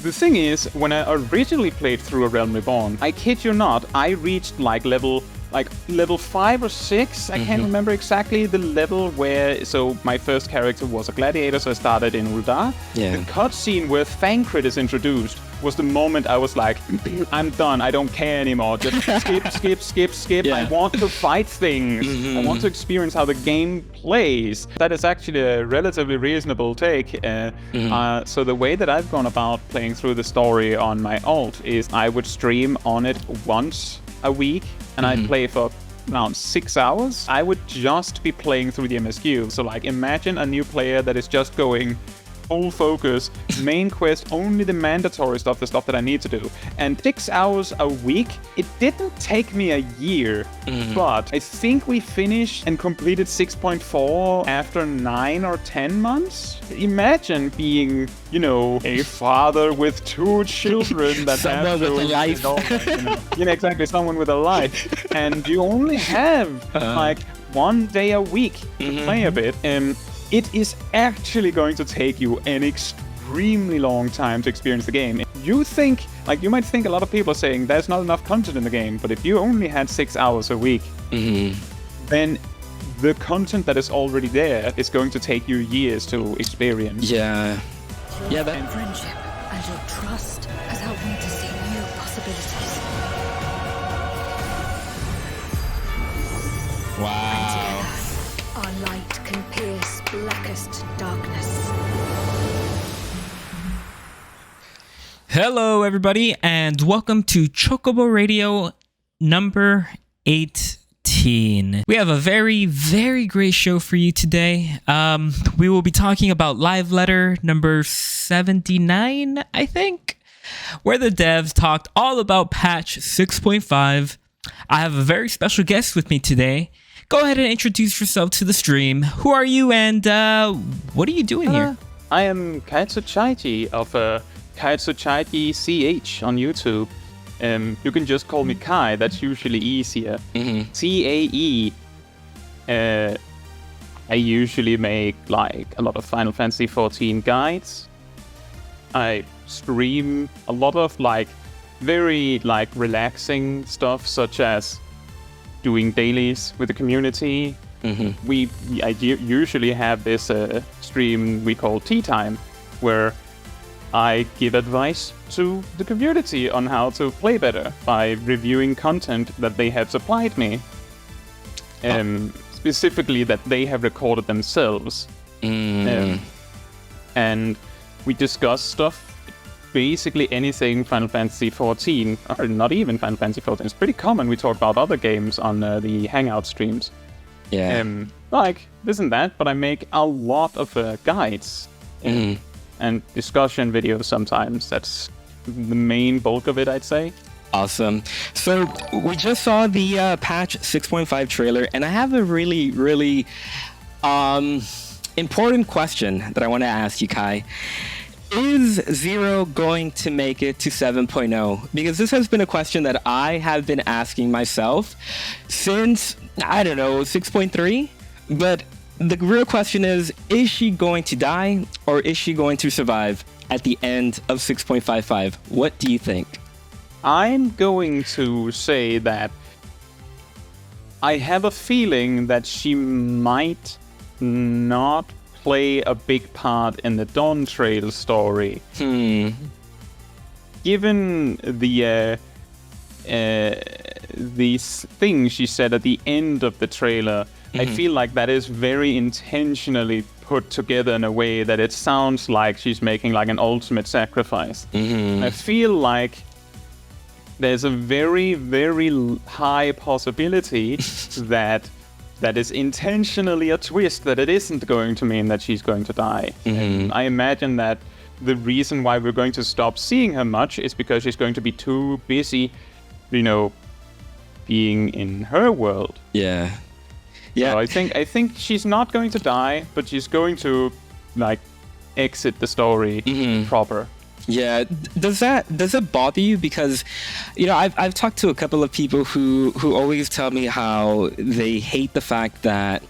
The thing is, when I originally played through A Realm Reborn, I kid you not, I reached level 5 or 6. I can't remember exactly the level where. So my first character was a gladiator, so I started in Uldar. Yeah. The cutscene where Thancred is introduced was the moment I was like, I'm done. I don't care anymore. Just skip. Yeah. I want to fight things. I want to experience how the game plays. That is actually a relatively reasonable take. So the way that I've gone about playing through the story on my alt is I would stream on it once a week, and I'd play for around 6 hours. I would just be playing through the MSQ. So like, imagine a new player that is just going full focus, main quest, only the mandatory stuff, the stuff that I need to do. And 6 hours a week, it didn't take me a year, but I think we finished and completed 6.4 after 9 or 10 months. Imagine being, a father with 2 children that Someone with a life. Exactly, someone with a life. And you only have like 1 day a week to play a bit. It is actually going to take you an extremely long time to experience the game. You might think a lot of people are saying there's not enough content in the game, but if you only had 6 hours a week, then the content that is already there is going to take you years to experience. Yeah. Your friendship and your trust has helped me to see new possibilities. Wow. Our light can pierce blackest darkness. Hello, everybody, and welcome to Chocobo Radio number 18. We have a very, very great show for you today. We will be talking about live letter number 79, I think, where the devs talked all about patch 6.5. I have a very special guest with me today. Go ahead and introduce yourself to the stream. Who are you, and what are you doing here? I am Kaetsuchaiji of Kaetsuchaiji CH on YouTube. You can just call me Kai, that's usually easier. CAE. I usually make like a lot of Final Fantasy XIV guides. I stream a lot of very relaxing stuff, such as doing dailies with the community. I usually have this stream we call Tea Time, where I give advice to the community on how to play better by reviewing content that they have supplied me. Specifically that they have recorded themselves. And we discuss stuff, basically anything Final Fantasy XIV, or not even Final Fantasy XIV. It's pretty common we talk about other games on the Hangout streams. Yeah. This and that, but I make a lot of guides and discussion videos sometimes. That's the main bulk of it, I'd say. Awesome. So we just saw the patch 6.5 trailer, and I have a really, really important question that I want to ask you, Kai. Is Zero going to make it to 7.0? Because this has been a question that I have been asking myself since, 6.3? But the real question is she going to die, or is she going to survive at the end of 6.55? What do you think? I'm going to say that I have a feeling that she might not play a big part in the Dawn Trail story. Given these things she said at the end of the trailer, I feel like that is very intentionally put together in a way that it sounds like she's making like an ultimate sacrifice. I feel like there's a very, very high possibility that is intentionally a twist, that it isn't going to mean that she's going to die. And I imagine that the reason why we're going to stop seeing her much is because she's going to be too busy, being in her world. Yeah. Yeah. So I think she's not going to die, but she's going to exit the story proper. Yeah, does it bother you? Because, I've talked to a couple of people who always tell me how they hate the fact that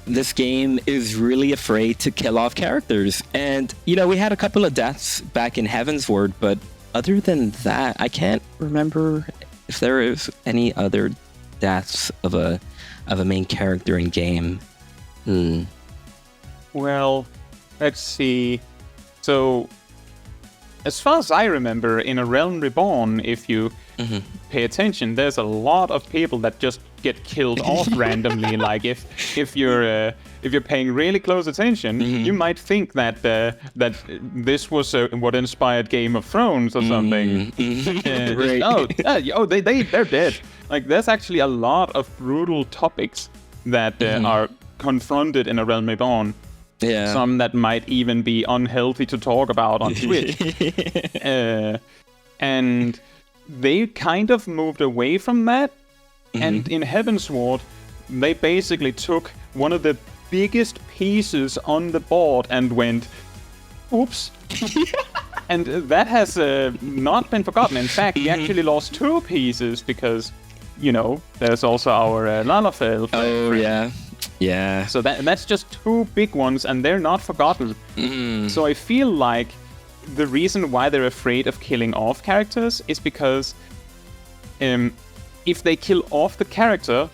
this game is really afraid to kill off characters. And, we had a couple of deaths back in Heavensward, but other than that, I can't remember if there is any other deaths of a main character in game. Well, let's see. So, as far as I remember, in A Realm Reborn, if you pay attention, there's a lot of people that just get killed off randomly. Like if you're paying really close attention, you might think that that this was what inspired Game of Thrones or something. Right. They're dead. Like there's actually a lot of brutal topics that are confronted in A Realm Reborn. Yeah. Some that might even be unhealthy to talk about on Twitch. And they kind of moved away from that. And in Heavensward, they basically took one of the biggest pieces on the board and went, oops. And that has not been forgotten. In fact, we actually lost 2 pieces because, there's also our Lalafell. Oh, yeah. Yeah. So that's just 2 big ones, and they're not forgotten. So I feel like the reason why they're afraid of killing off characters is because if they kill off the character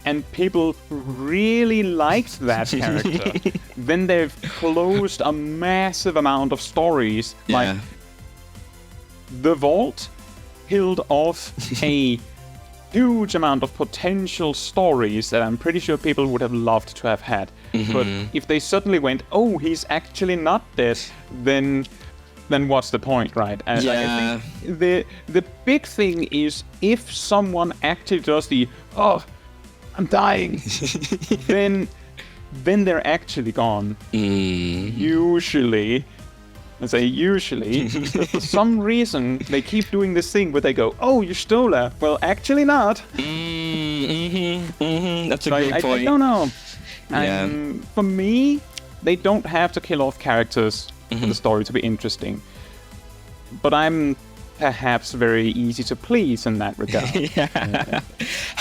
and people really liked that character, then they've closed a massive amount of stories. Yeah. Like the Vault killed off a huge amount of potential stories that I'm pretty sure people would have loved to have had. But if they suddenly went, oh, he's actually not dead, then what's the point, right? And I think the big thing is if someone actually does the, oh, I'm dying, then they're actually gone. Usually. I say usually, for some reason, they keep doing this thing where they go, oh, you stole her. Well, actually not. That's a great point. I don't know. Yeah. For me, they don't have to kill off characters for the story to be interesting. But I'm perhaps very easy to please in that regard. As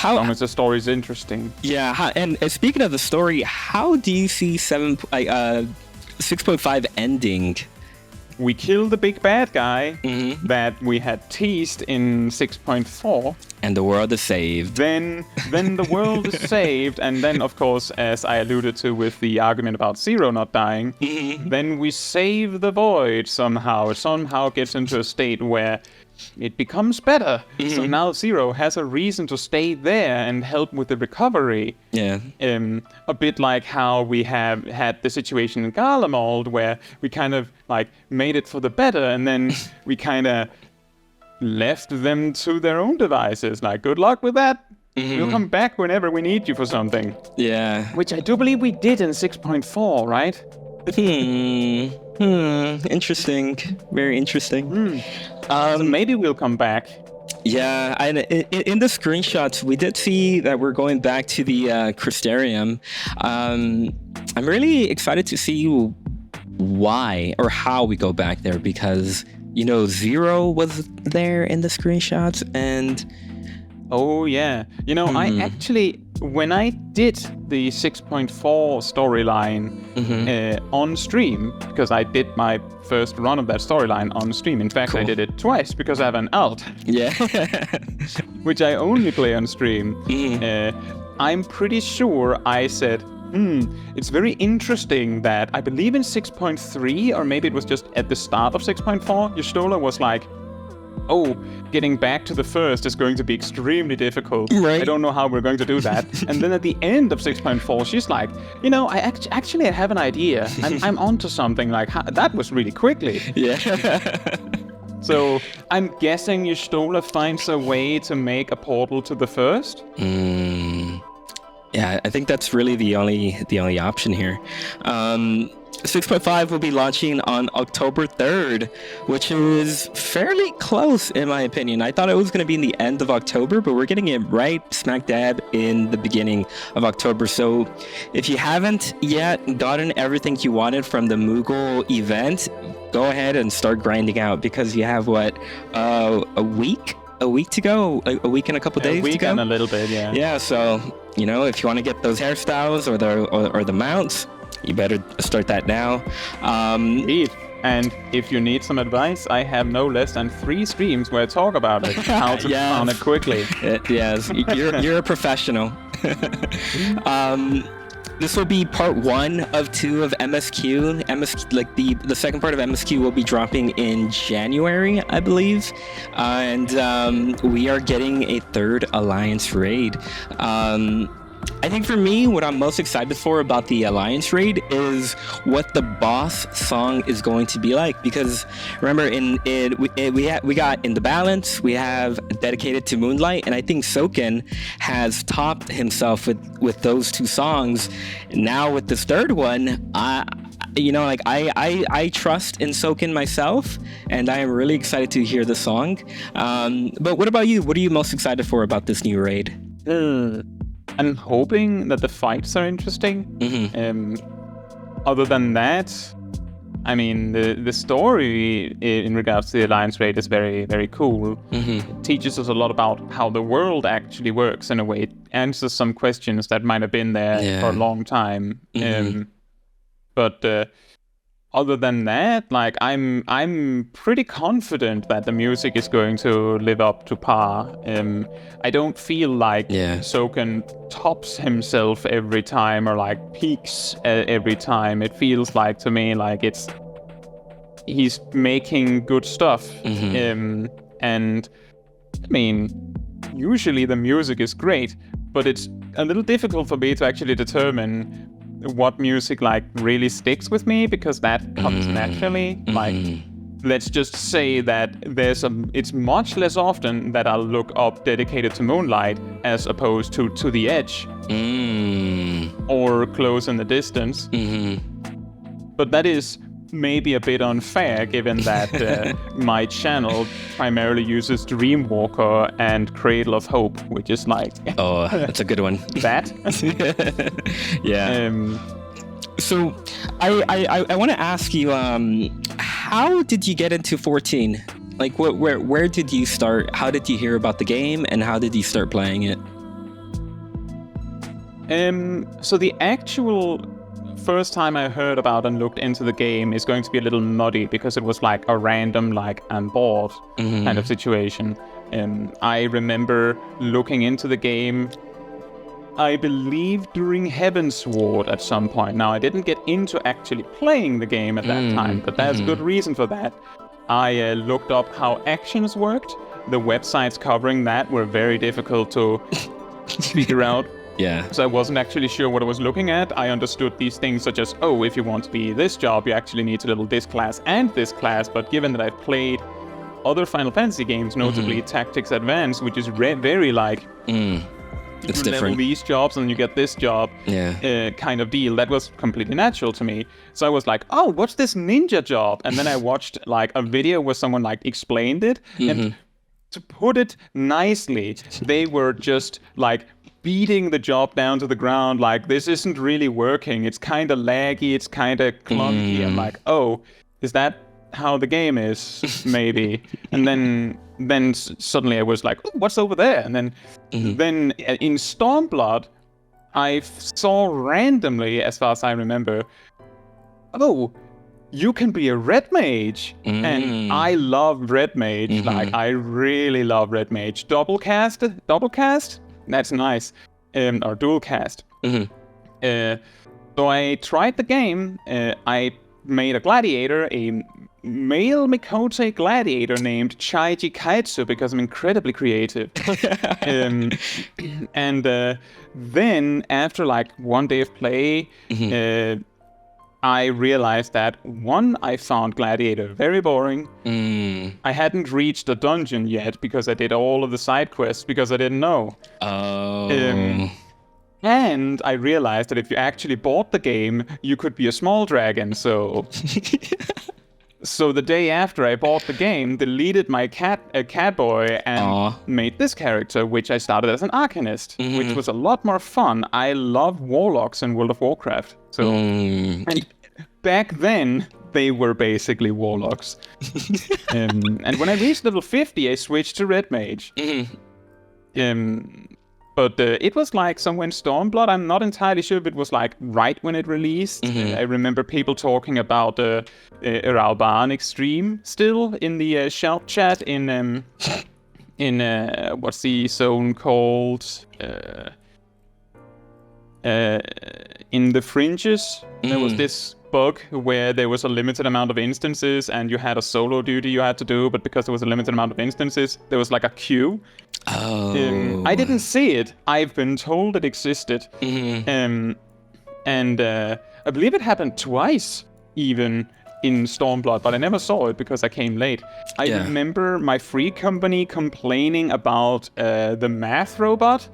long as the story is interesting. Yeah, and speaking of the story, how do you see 6.5 ending? We kill the big bad guy that we had teased in 6.4. And the world is saved. Then the world is saved, and then, of course, as I alluded to with the argument about Zero not dying, then we save the Void somehow. It somehow gets into a state where it becomes better. So now Zero has a reason to stay there and help with the recovery. Yeah. A bit like how we have had the situation in Garlemald, where we kind of like made it for the better, and then we kind of left them to their own devices. Like, good luck with that. We'll come back whenever we need you for something. Yeah. Which I do believe we did in 6.4, right? Interesting. Very interesting. So maybe we'll come back. Yeah, in the screenshots, we did see that we're going back to the Crystarium. I'm really excited to see why or how we go back there, because, Zero was there in the screenshots, and... Oh, yeah. I actually, when I did the 6.4 storyline on stream, because I did my first run of that storyline on stream. In fact, I did it twice because I have an alt. Yeah. Which I only play on stream. I'm pretty sure I said, it's very interesting that I believe in 6.3, or maybe it was just at the start of 6.4, Y'shtola was like, oh, getting back to the first is going to be extremely difficult. Right. I don't know how we're going to do that. And then at the end of 6.4, she's like, I actually have an idea. I'm onto something. Like, that was really quickly. Yeah. So I'm guessing Y'shtola finds a way to make a portal to the first. Yeah, I think that's really the only option here. 6.5 will be launching on October 3rd, which is fairly close in my opinion. I thought it was going to be in the end of October, but we're getting it right smack dab in the beginning of October. So if you haven't yet gotten everything you wanted from the Moogle event, go ahead and start grinding out, because you have a week to go, a week and a couple days to go. A week and a little bit, yeah. Yeah, so if you want to get those hairstyles or the mounts, you better start that now. Indeed. And if you need some advice, I have no less than 3 streams where I talk about it, how to Yes. on it quickly. Yes, you're a professional. This will be part 1 of 2 of MSQ. Like the second part of MSQ will be dropping in January, I believe, and we are getting a 3rd Alliance raid. I think for me, what I'm most excited for about the Alliance raid is what the boss song is going to be like. Because remember, we got In the Balance, we have Dedicated to Moonlight, and I think Soken has topped himself with those 2 songs. Now with this 3rd one, I trust in Soken myself, and I am really excited to hear the song. But what about you? What are you most excited for about this new raid? I'm hoping that the fights are interesting. Other than that, I mean, the story in regards to the Alliance raid is very, very cool. It teaches us a lot about how the world actually works in a way. It answers some questions that might have been there for a long time. But other than that, like I'm pretty confident that the music is going to live up to par. I don't feel like Soken tops himself every time or like peaks every time. It feels like to me like he's making good stuff. And I mean, usually the music is great, but it's a little difficult for me to actually determine what music like really sticks with me, because that comes naturally. Like, let's just say that it's much less often that I'll look up Dedicated to Moonlight as opposed to The Edge or Close in the Distance. But that is maybe a bit unfair, given that my channel primarily uses Dreamwalker and Cradle of Hope, which is like that's a good one. That. Yeah. So I want to ask you, how did you get into 14? Like, where did you start? How did you hear about the game, and how did you start playing it? So the actual first time I heard about and looked into the game is going to be a little muddy, because it was like a random, like, I'm bored kind of situation. I remember looking into the game, I believe during Heavensward at some point. Now, I didn't get into actually playing the game at that time, but there's good reason for that. I looked up how actions worked. The websites covering that were very difficult to figure out. Yeah. So I wasn't actually sure what I was looking at. I understood these things such as, if you want to be this job, you actually need to level this class and this class. But given that I've played other Final Fantasy games, notably Tactics Advance, which is very like, it's you different. level these jobs and you get this job kind of deal, that was completely natural to me. So I was like, what's this ninja job? And then I watched like a video where someone like explained it. And to put it nicely, they were just like beating the job down to the ground, like, this isn't really working, it's kind of laggy, it's kind of clunky. I'm like, is that how the game is? Maybe. And then suddenly I was like, what's over there? And then in Stormblood, I saw randomly, as far as I remember, you can be a red mage. And I love red mage. Like, I really love red mage. Double cast? That's nice. Or dual cast. So I tried the game. I made a gladiator, a male Mikote gladiator named Chaiji Kaitsu, because I'm incredibly creative. And then, after like one day of play, I realized that, one, I found Gladiator very boring. I hadn't reached a dungeon yet because I did all of the side quests because I didn't know. And I realized that if you actually bought the game, you could be a small dragon, so... So the day after I bought the game, deleted my cat boy and made this character, which I started as an Arcanist, which was a lot more fun. I love warlocks in World of Warcraft. So, and back then, they were basically warlocks. And when I reached level 50, I switched to Red Mage. But it was like somewhere in Stormblood. I'm not entirely sure if it was like right when it released. I remember people talking about Rauban Extreme still in the shelf chat in what's the zone called? In the Fringes, there was this bug where there was a limited amount of instances and you had a solo duty you had to do, but because there was a limited amount of instances, there was like a queue. I didn't see it. I've been told it existed. And I believe it happened twice, even in Stormblood, but I never saw it because I came late. I remember my free company complaining about the math robot.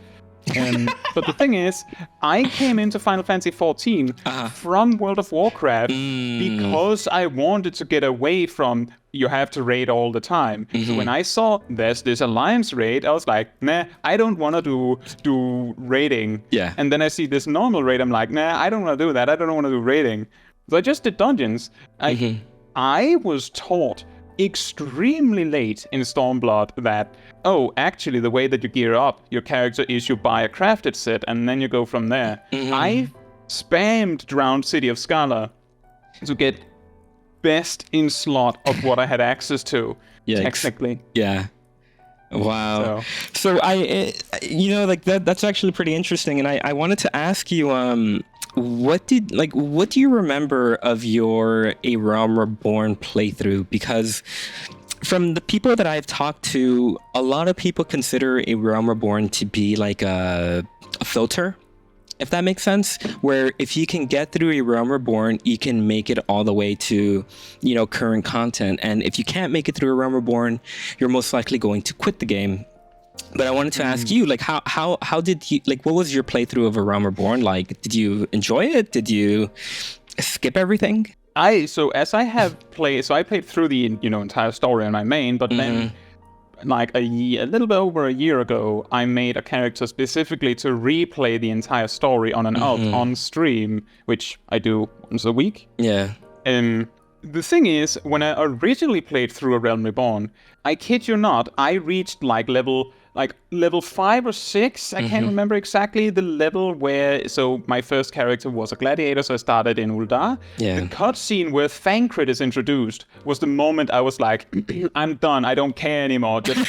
But the thing is, I came into Final Fantasy XIV from World of Warcraft because I wanted to get away from you have to raid all the time. So when I saw there's this alliance raid, I was like, nah, I don't want to do raiding. And then I see this normal raid, I'm like, nah, I don't want to do that. I don't want to do raiding. So I just did dungeons. I was taught extremely late in Stormblood that, oh, actually the way that you gear up your character is you buy a crafted set and then you go from there. I spammed Drowned City of Scala to get best in slot of what I had access to, technically. Wow. So I like that's actually pretty interesting, and I wanted to ask you, what do you remember of your A Realm Reborn playthrough? Because from the people that I've talked to, a lot of people consider A Realm Reborn to be like a filter, if that makes sense, where if you can get through A Realm Reborn, you can make it all the way to, current content. And if you can't make it through A Realm Reborn, you're most likely going to quit the game. But I wanted to ask you, like, how did you, like, what was your playthrough of A Realm Reborn like? Did you enjoy it? Did you skip everything? I played through the entire story on my main, but then like a little bit over a year ago, I made a character specifically to replay the entire story on an alt on stream, which I do once a week. The thing is, when I originally played through A Realm Reborn, I kid you not, I reached level 5 or 6. I can't remember exactly the level where. So my first character was a gladiator, so I started in Uldar. The cutscene where Thancred is introduced was the moment I was like, I'm done. I don't care anymore. Just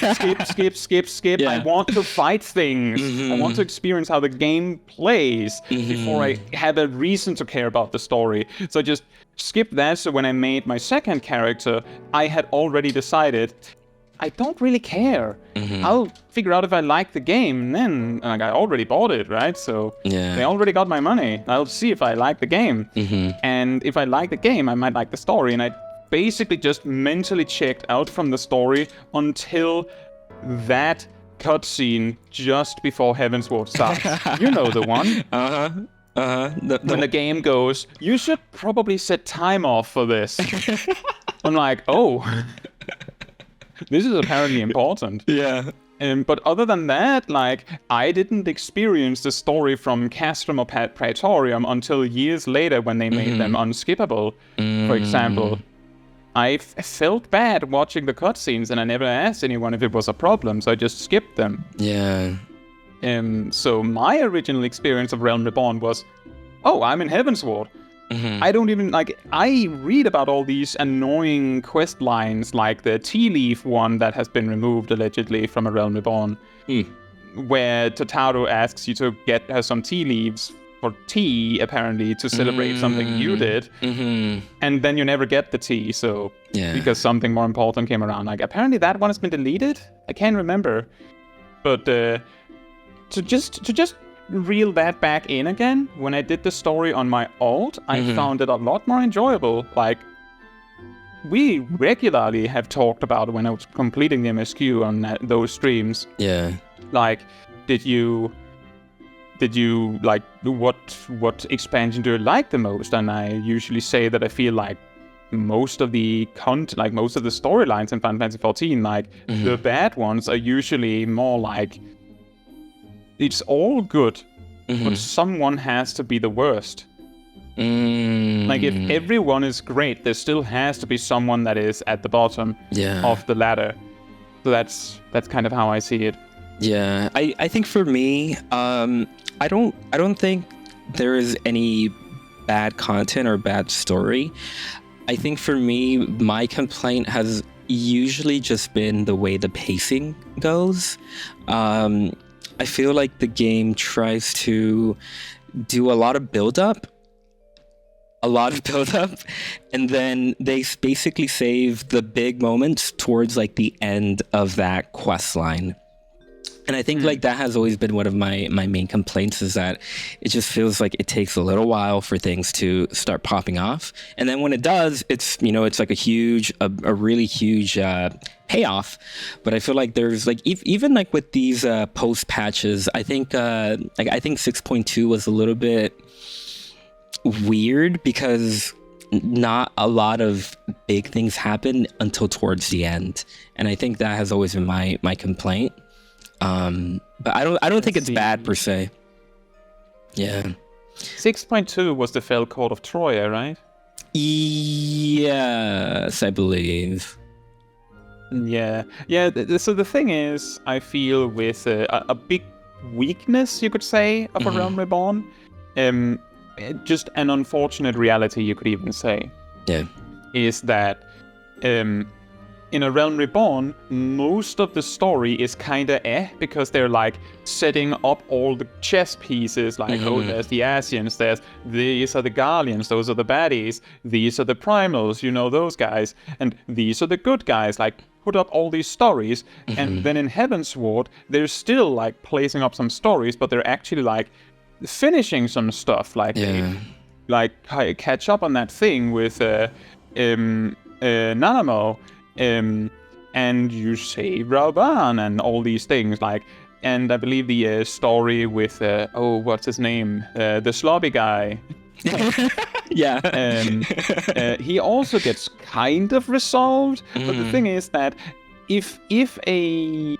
skip. I want to fight things. I want to experience how the game plays before I have a reason to care about the story. So I just skipped that. So when I made my second character, I had already decided I don't really care. I'll figure out if I like the game, and then I already bought it, right? So they already got my money. I'll see if I like the game. And if I like the game, I might like the story. And I basically just mentally checked out from the story until that cutscene just before Heavensward starts. You know the one. When the game goes, you should probably set time off for this. I'm like, oh. This is apparently important. But other than that, I didn't experience the story from Castrum or Praetorium until years later when they made them unskippable. For example, I felt bad watching the cutscenes and I never asked anyone if it was a problem, so I just skipped them. So my original experience of Realm Reborn was, oh, I'm in Heavensward. I don't even, I read about all these annoying quest lines, like the tea leaf one that has been removed allegedly from A Realm Reborn, where Totaro asks you to get her some tea leaves for tea, apparently, to celebrate something you did, and then you never get the tea, so, because something more important came around. Apparently that one has been deleted? I can't remember. But, to just reel that back in again, when I did the story on my alt, I found it a lot more enjoyable. We regularly have talked about when I was completing the MSQ on those streams. Did you did you like what expansion do you like the most? And I usually say that I feel like most of the most of the storylines in Final Fantasy 14, like the bad ones are usually more like it's all good, but someone has to be the worst. Like if everyone is great, there still has to be someone that is at the bottom of the ladder. So that's kind of how I see it. Yeah, I think for me, I don't think there is any bad content or bad story. I think for me, my complaint has usually just been the way the pacing goes. I feel like the game tries to do a lot of build-up, and then they basically save the big moments towards like the end of that quest line. And I think like that has always been one of my main complaints, is that it just feels like it takes a little while for things to start popping off. And then when it does, it's, you know, it's like a really huge payoff. But I feel like there's like, even like with these post patches, I think 6.2 was a little bit weird because not a lot of big things happen until towards the end. And I think that has always been my complaint. But I don't think it's bad per se. Yeah. 6.2 was the Fell Court of Troya, right? Yes, I believe. Yeah. So the thing is, I feel with a big weakness, you could say, of A Realm Reborn, just an unfortunate reality, you could even say. Yeah. Is that in A Realm Reborn, most of the story is kinda because they're like setting up all the chess pieces, like, oh, there's the Asians, these are the Guardians, those are the baddies, these are the Primals, you know, those guys, and these are the good guys, like, put up all these stories, and then in Heavensward, they're still, like, placing up some stories, but they're actually, like, finishing some stuff, like, catch up on that thing with, Nanamo, and you save Rauban and all these things, like, and I believe the story with what's his name, the slobby guy. Yeah. He also gets kind of resolved, but the thing is that if a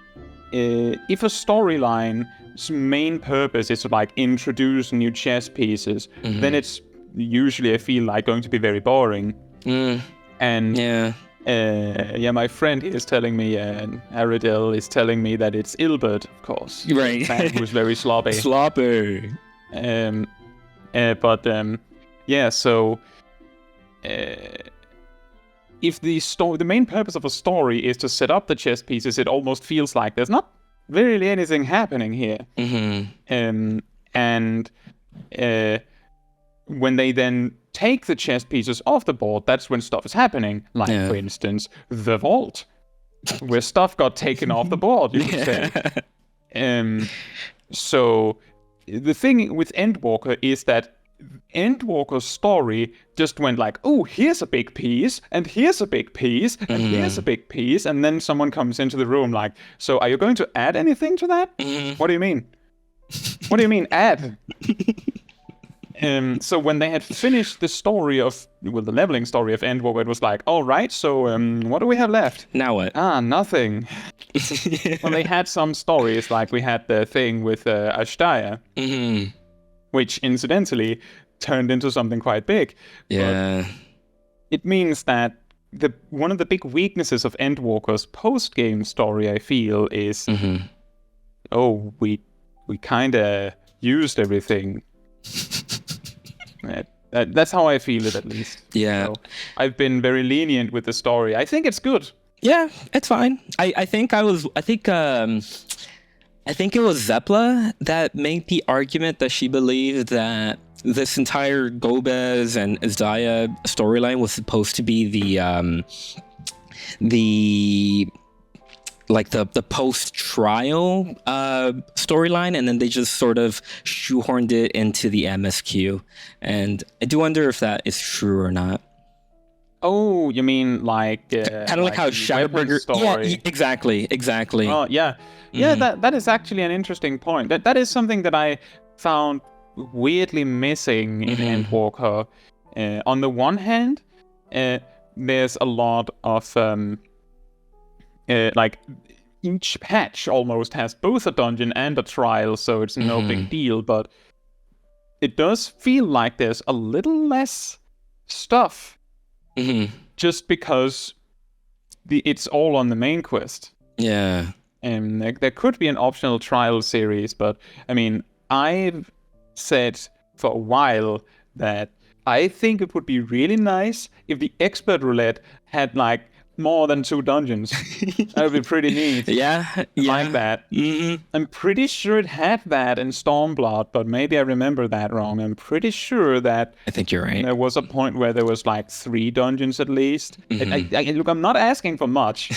storyline's main purpose is to like introduce new chess pieces, then it's usually, I feel like, going to be very boring. And my friend is telling me, Aridel is telling me that it's Ilbert, of course. Right. Who's very sloppy. Slopper. So if the main purpose of a story is to set up the chess pieces, it almost feels like there's not really anything happening here. When they then take the chess pieces off the board, that's when stuff is happening. Like, for instance, the vault, where stuff got taken off the board, you could say. So the thing with Endwalker is that Endwalker's story just went like, oh, here's a big piece, and here's a big piece, and here's a big piece, and then someone comes into the room like, so are you going to add anything to that? What do you mean? What do you mean, add? So when they had finished the story the leveling story of Endwalker, it was like, all right, so what do we have left? Now what? Nothing. Well, they had some stories, like we had the thing with Ashtaya, which incidentally turned into something quite big. Yeah. But it means that one of the big weaknesses of Endwalker's post-game story, I feel, is, we kind of used everything. That's how I feel it, at least. Yeah. So I've been very lenient with the story. I think it's good. Yeah, it's fine. I think it was Zepla that made the argument that she believed that this entire Gobez and Isaiah storyline was supposed to be the post-trial storyline, and then they just sort of shoehorned it into the MSQ. And I do wonder if that is true or not. Oh, you mean like kind of like how Shadowburger story? Yeah, exactly. Oh, yeah. Yeah, that is actually an interesting point. That is something that I found weirdly missing in Endwalker. On the one hand, there's a lot of like each patch almost has both a dungeon and a trial, so it's no big deal, but it does feel like there's a little less stuff just because it's all on the main quest. Yeah. And there could be an optional trial series, but I mean, I've said for a while that I think it would be really nice if the expert roulette had like more than 2 dungeons. That would be pretty neat. Yeah. Like that. I'm pretty sure it had that in Stormblood, but maybe I remember that wrong. I'm pretty sure that I think you're right. there was a point where there was like 3 dungeons at least. Look, I'm not asking for much.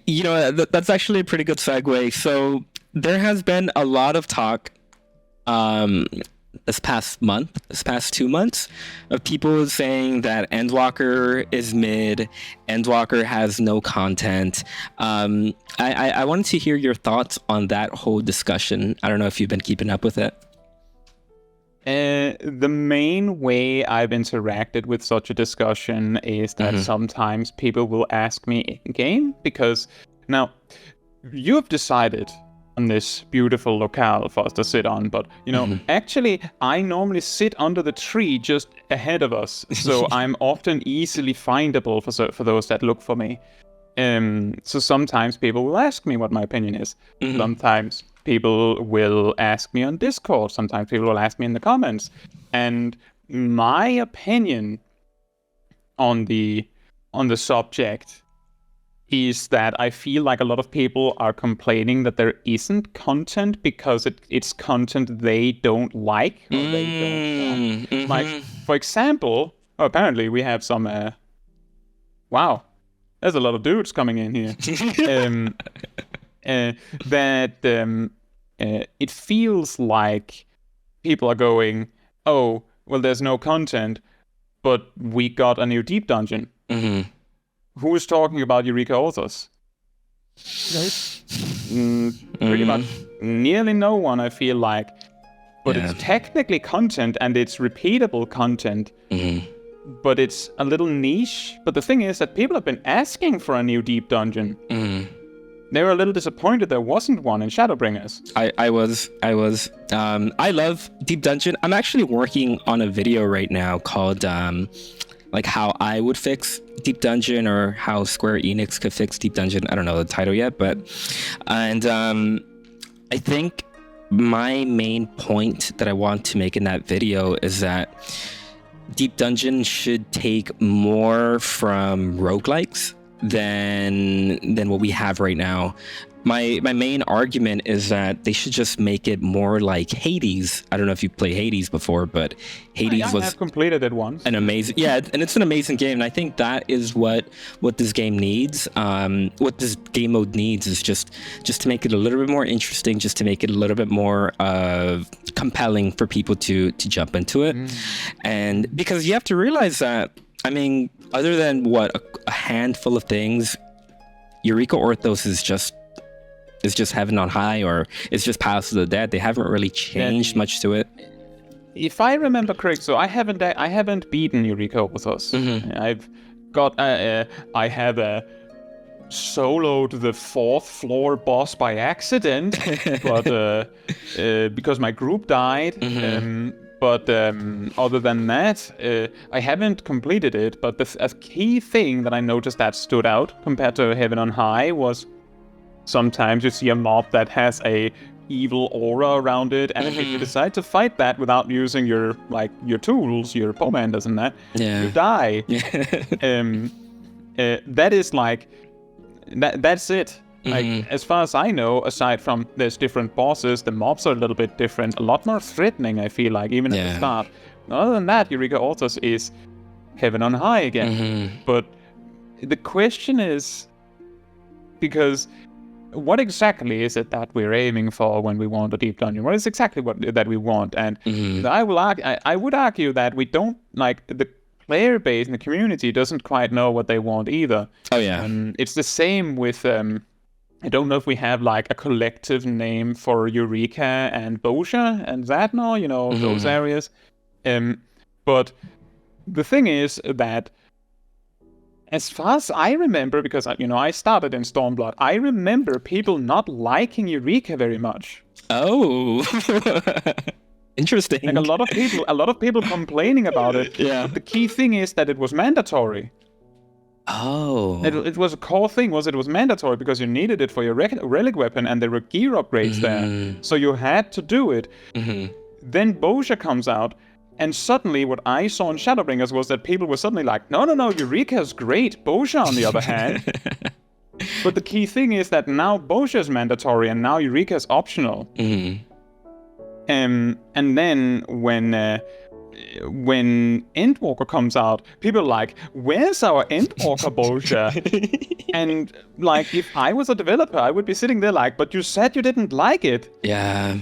You know, that's actually a pretty good segue. So there has been a lot of talk this past 2 months, of people saying that Endwalker is mid, Endwalker has no content. I wanted to hear your thoughts on that whole discussion. I don't know if you've been keeping up with it. The main way I've interacted with such a discussion is that sometimes people will ask me in-game, because now you have decided on this beautiful locale for us to sit on, but you know, actually I normally sit under the tree just ahead of us, so I'm often easily findable for those that look for me. So sometimes people will ask me what my opinion is. Sometimes people will ask me on Discord. Sometimes people will ask me in the comments. And my opinion on the subject is that I feel like a lot of people are complaining that there isn't content because it's content they don't like or they don't want. Like, for example, apparently we have some... wow, there's a lot of dudes coming in here. It feels like people are going, oh, well, there's no content, but we got a new deep dungeon. Who is talking about Eureka Authors? Pretty much nearly no one, I feel like. But it's technically content, and it's repeatable content. But it's a little niche. But the thing is that people have been asking for a new deep dungeon. They were a little disappointed there wasn't one in Shadowbringers. I was. I love Deep Dungeon. I'm actually working on a video right now called like how I would fix Deep Dungeon, or how Square Enix could fix Deep Dungeon. I don't know the title yet, but I think my main point that I want to make in that video is that Deep Dungeon should take more from roguelikes than what we have right now. My main argument is that they should just make it more like Hades. I don't know if you played Hades before, but Hades was... I have completed it once. An amazing... Yeah, and it's an amazing game, and I think that is what this game needs. What this game mode needs is just to make it a little bit more interesting, just to make it a little bit more compelling for people to jump into it. And because you have to realize that, I mean, other than a handful of things, Eureka Orthos is just heaven on high, or it's just Palace of the Dead. They haven't really changed much to it. If I remember correct, so I haven't beaten Eureka Orthos. I've got I have soloed the 4th floor boss by accident, but because my group died. But other than that, I haven't completed it. But a key thing that I noticed that stood out compared to Heaven on High was sometimes you see a mob that has a evil aura around it, and if you decide to fight that without using your tools, your pomanders and that, you die. That is like that's it. Like, as far as I know, aside from there's different bosses, the mobs are a little bit different, a lot more threatening, I feel like, even at the start. Other than that, Eureka Orthos is Heaven on High again. But the question is, because what exactly is it that we're aiming for when we want a deep dungeon? What is exactly that we want? And I would argue that we don't, like, the player base and the community doesn't quite know what they want either. Oh, yeah. It's the same with I don't know if we have like a collective name for Eureka and Bosha and Zadnor, those areas. But the thing is that, as far as I remember, because I started in Stormblood, I remember people not liking Eureka very much. Oh, interesting. Like a lot of people complaining about it. Yeah. But the key thing is that it was mandatory. Oh. It was a core thing. It was mandatory because you needed it for your relic weapon, and there were gear upgrades there, so you had to do it. Then Bosha comes out. And suddenly, what I saw in Shadowbringers was that people were suddenly like, no, Eureka is great. Bosha, on the other hand. But the key thing is that now Bosha is mandatory, and now Eureka is optional. And then when Endwalker comes out, people are like, where's our Endwalker Bosha? And like, if I was a developer, I would be sitting there like, but you said you didn't like it. Yeah.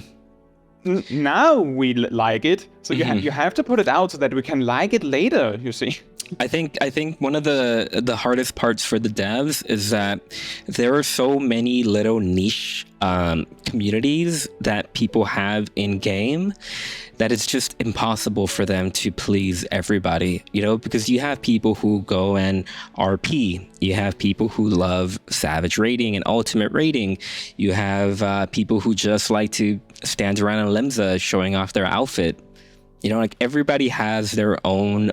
Now we like it, so you have to put it out so that we can like it later, you see. I think one of the hardest parts for the devs is that there are so many little niche communities that people have in game that it's just impossible for them to please everybody, because you have people who go and RP, you have people who love savage raiding and ultimate raiding, you have people who just like to stand around in Limsa showing off their outfit. Like everybody has their own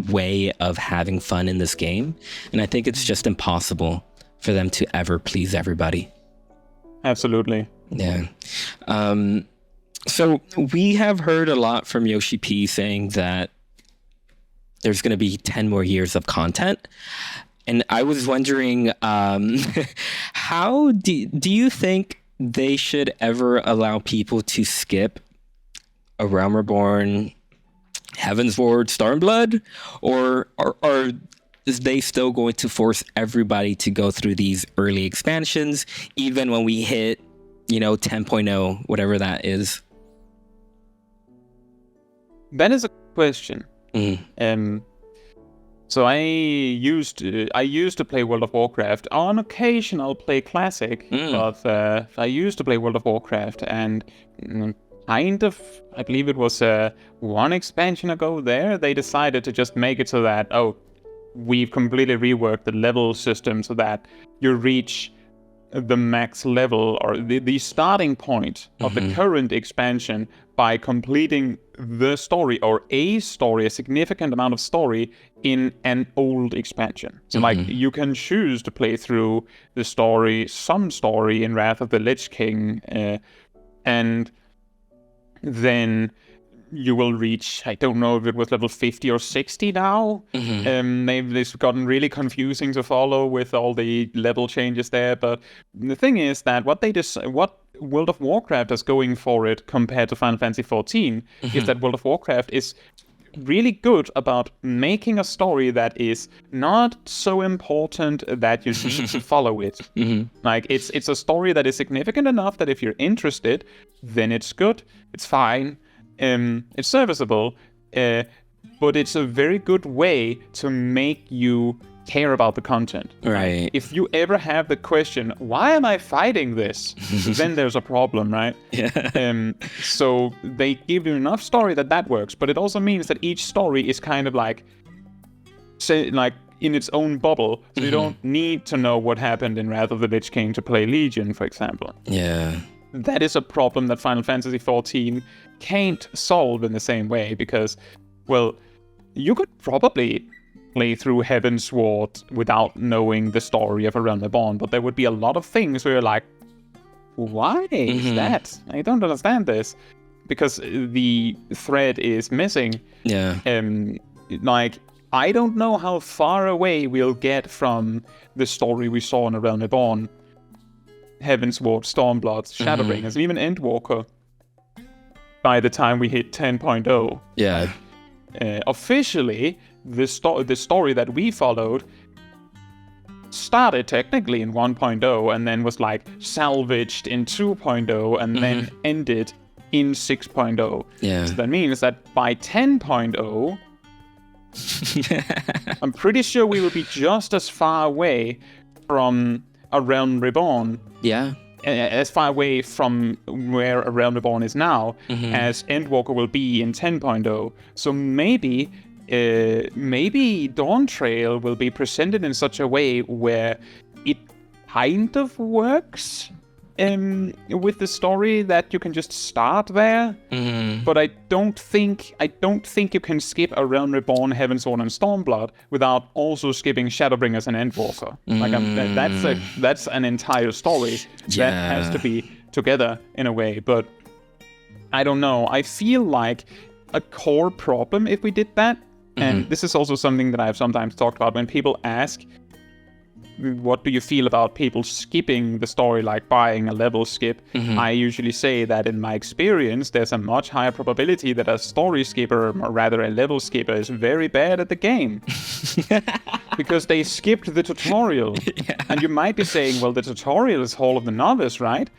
way of having fun in this game, and I think it's just impossible for them to ever please everybody. Absolutely. Yeah. So we have heard a lot from Yoshi P saying that there's going to be 10 more years of content. And I was wondering, how do you think they should ever allow people to skip A Realm Reborn, Heaven's Ward, Stormblood? Or is they still going to force everybody to go through these early expansions, even when we hit, 10.0, whatever that is? That is a question. So I used to play World of Warcraft. On occasion, I'll play Classic, but I used to play World of Warcraft, and kind of, I believe it was one expansion ago there, they decided to just make it so that, we've completely reworked the level system so that you reach the max level or the starting point of the current expansion by completing the story or a significant amount of story in an old expansion. So like you can choose to play through some story in Wrath of the Lich King, and then you will reach, I don't know if it was level 50 or 60 now. Maybe it's gotten really confusing to follow with all the level changes there. But the thing is that what World of Warcraft is going for it compared to Final Fantasy XIV is that World of Warcraft is really good about making a story that is not so important that you need to follow it. Like it's a story that is significant enough that if you're interested, then it's good, it's fine. It's serviceable, but it's a very good way to make you care about the content. Right. If you ever have the question, why am I fighting this? Then there's a problem, right? Yeah. So they give you enough story that works, but it also means that each story is kind of like in its own bubble, so you don't need to know what happened in Wrath of the Lich King to play Legion, for example. Yeah. That is a problem that Final Fantasy XIV can't solve in the same way, because, well, you could probably play through Heaven's Ward without knowing the story of A Realm Reborn, but there would be a lot of things where you're like, why is that? I don't understand this. Because the thread is missing. Yeah. I don't know how far away we'll get from the story we saw in A Realm Reborn, Heaven's Ward, Stormblood, Shadowbringers, even Endwalker, by the time we hit 10.0. Yeah. Officially, the story that we followed started technically in 1.0 and then was salvaged in 2.0 and then ended in 6.0. Yeah. So that means that by 10.0, I'm pretty sure we will be just as far away from a Realm Reborn Yeah. as far away from where a Realm Reborn is now as Endwalker will be in 10.0. So maybe Dawn Trail will be presented in such a way where it kind of works with the story, that you can just start there. But I don't think you can skip a Realm Reborn, Heavensward, and Stormblood without also skipping Shadowbringers and Endwalker. That's an entire story that has to be together in a way. But I don't know. I feel like a core problem if we did that, and this is also something that I've sometimes talked about when people ask, what do you feel about people skipping the story, like buying a level skip? I usually say that in my experience, there's a much higher probability that a story skipper, or rather a level skipper, is very bad at the game. Because they skipped the tutorial. And you might be saying, well, the tutorial is Hall of the Novice, right?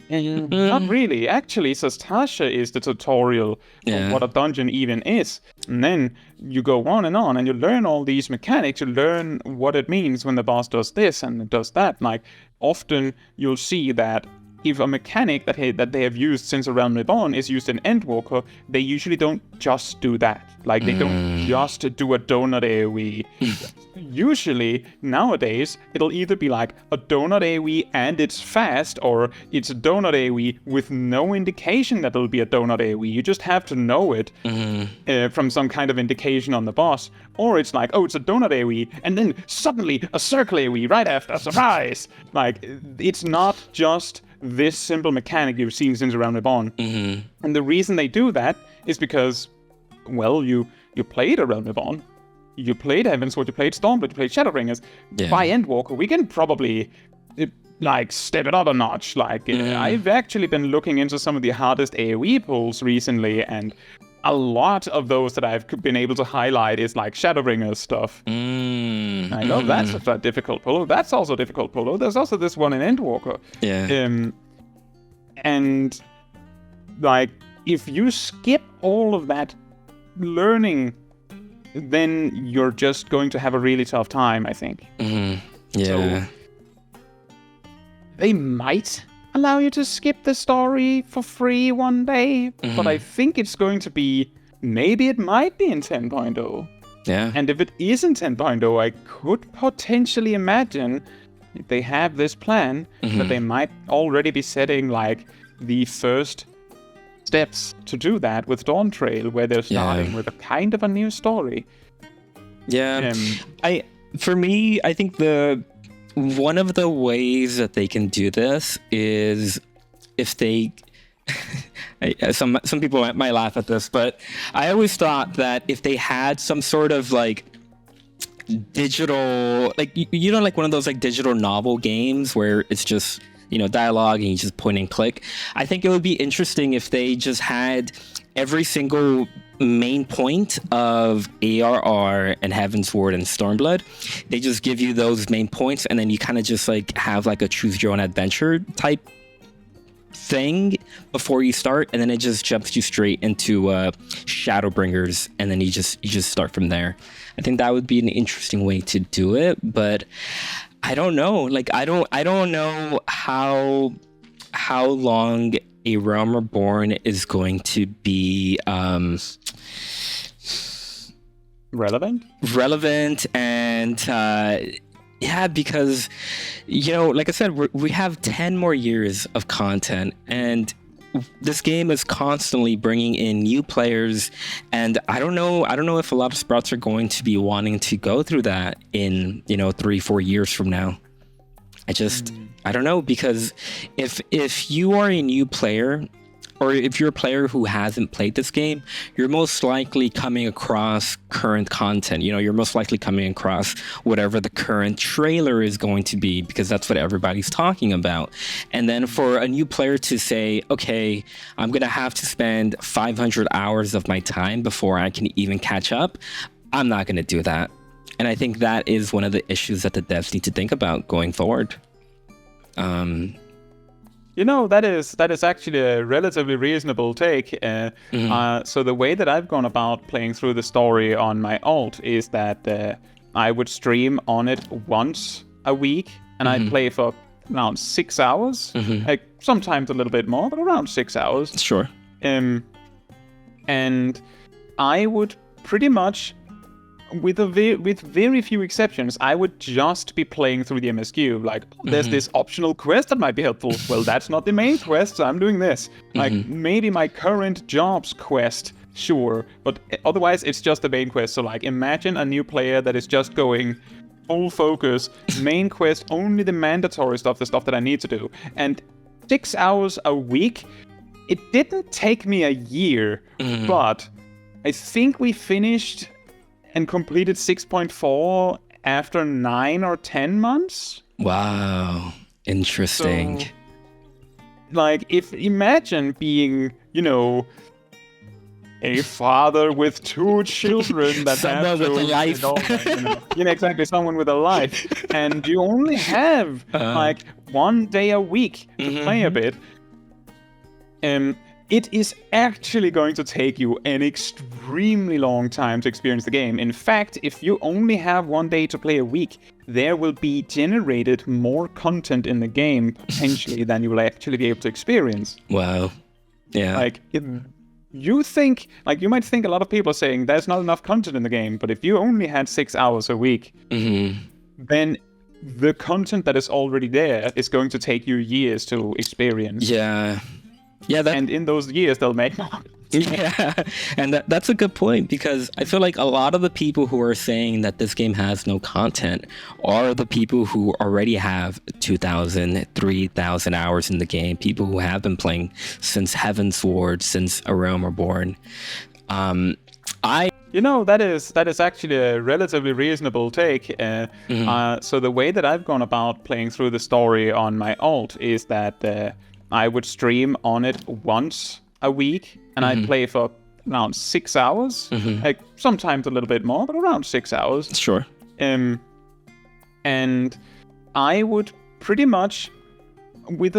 Not really. Actually, Sastasha is the tutorial of what a dungeon even is. And then you go on, and you learn all these mechanics. You learn what it means when the boss does this and does that. Like, often you'll see that if a mechanic that they have used since A Realm Reborn is used in Endwalker, they usually don't just do that. Like, they don't just do a donut AoE. Usually, nowadays, it'll either be like a donut AoE and it's fast, or it's a donut AoE with no indication that it'll be a donut AoE. You just have to know it from some kind of indication on the boss. Or it's like, oh, it's a donut AoE, and then suddenly a circle AoE right after. Surprise! Like, it's not just this simple mechanic you've seen since A Realm Reborn. And the reason they do that is because, well, you played A Realm Reborn, you played Heavensward, you played Stormblood, you played Shadowbringers. By Endwalker, we can probably like step it up a notch. Like, I've actually been looking into some of the hardest AoE pulls recently, and a lot of those that I've been able to highlight is like Shadowbringers stuff. I know that's a difficult pull. That's also a difficult pull. There's also this one in Endwalker. And like, if you skip all of that learning, then you're just going to have a really tough time, I think. So, they might allow you to skip the story for free one day, but I think it's going to be, maybe it might be in 10.0. And if it is in 10.0, I could potentially imagine, if they have this plan, that they might already be setting like the first steps to do that with Dawn Trail, where they're starting with a kind of a new story. For me, I think one of the ways that they can do this is if they some people might laugh at this, but I always thought that if they had some sort of like digital, like, you know, like one of those like digital novel games where it's just, you know, dialogue and you just point and click. I think it would be interesting if they just had every single main point of ARR and Heavensward and Stormblood. They just give you those main points, and then you kind of just like have like a choose your own adventure type thing before you start, and then it just jumps you straight into Shadowbringers, and then you just start from there. I think that would be an interesting way to do it, but I don't know. Like, I don't know how long A Realm Reborn is going to be relevant, and because, you know, like I said, we have 10 more years of content, and this game is constantly bringing in new players, and I don't know if a lot of Sprouts are going to be wanting to go through that in, you know, 3-4 years from now. I don't know, because if you are a new player, or if you're a player who hasn't played this game, you're most likely coming across current content. You know, you're most likely coming across whatever the current trailer is going to be, because that's what everybody's talking about. And then for a new player to say, okay, I'm going to have to spend 500 hours of my time before I can even catch up, I'm not going to do that. And I think that is one of the issues that the devs need to think about going forward. You know, that is actually a relatively reasonable take. So the way that I've gone about playing through the story on my alt is that I would stream on it once a week and I play for around 6 hours. Like sometimes a little bit more, but around 6 hours. Sure. And I would pretty much, with very few exceptions, I would just be playing through the MSQ. Like, there's this optional quest that might be helpful. Well, that's not the main quest, so I'm doing this. Like, maybe my current jobs quest, sure, but otherwise it's just the main quest. So, like, imagine a new player that is just going full focus, main quest, only the mandatory stuff, the stuff that I need to do. And 6 hours a week, it didn't take me a year, but I think we finished and completed 6.4 after 9 or 10 months. Wow. Interesting. So, like, imagine being, a father with 2 children that someone with a life. Exactly, someone with a life. And you only have, like, 1 day a week to play a bit. It is actually going to take you an extremely long time to experience the game. In fact, if you only have 1 day to play a week, there will be generated more content in the game, potentially, than you will actually be able to experience. Wow. Yeah. Like, you might think a lot of people are saying there's not enough content in the game, but if you only had 6 hours a week, then the content that is already there is going to take you years to experience. Yeah. Yeah, and in those years, they'll make more. Yeah, and that's a good point, because I feel like a lot of the people who are saying that this game has no content are the people who already have 2,000, 3,000 hours in the game, people who have been playing since Heaven's Sword, since A Realm Reborn. That is actually a relatively reasonable take. So the way that I've gone about playing through the story on my alt is that I would stream on it once a week, and I'd play for around 6 hours. Like, sometimes a little bit more, but around 6 hours. Sure. And I would pretty much, with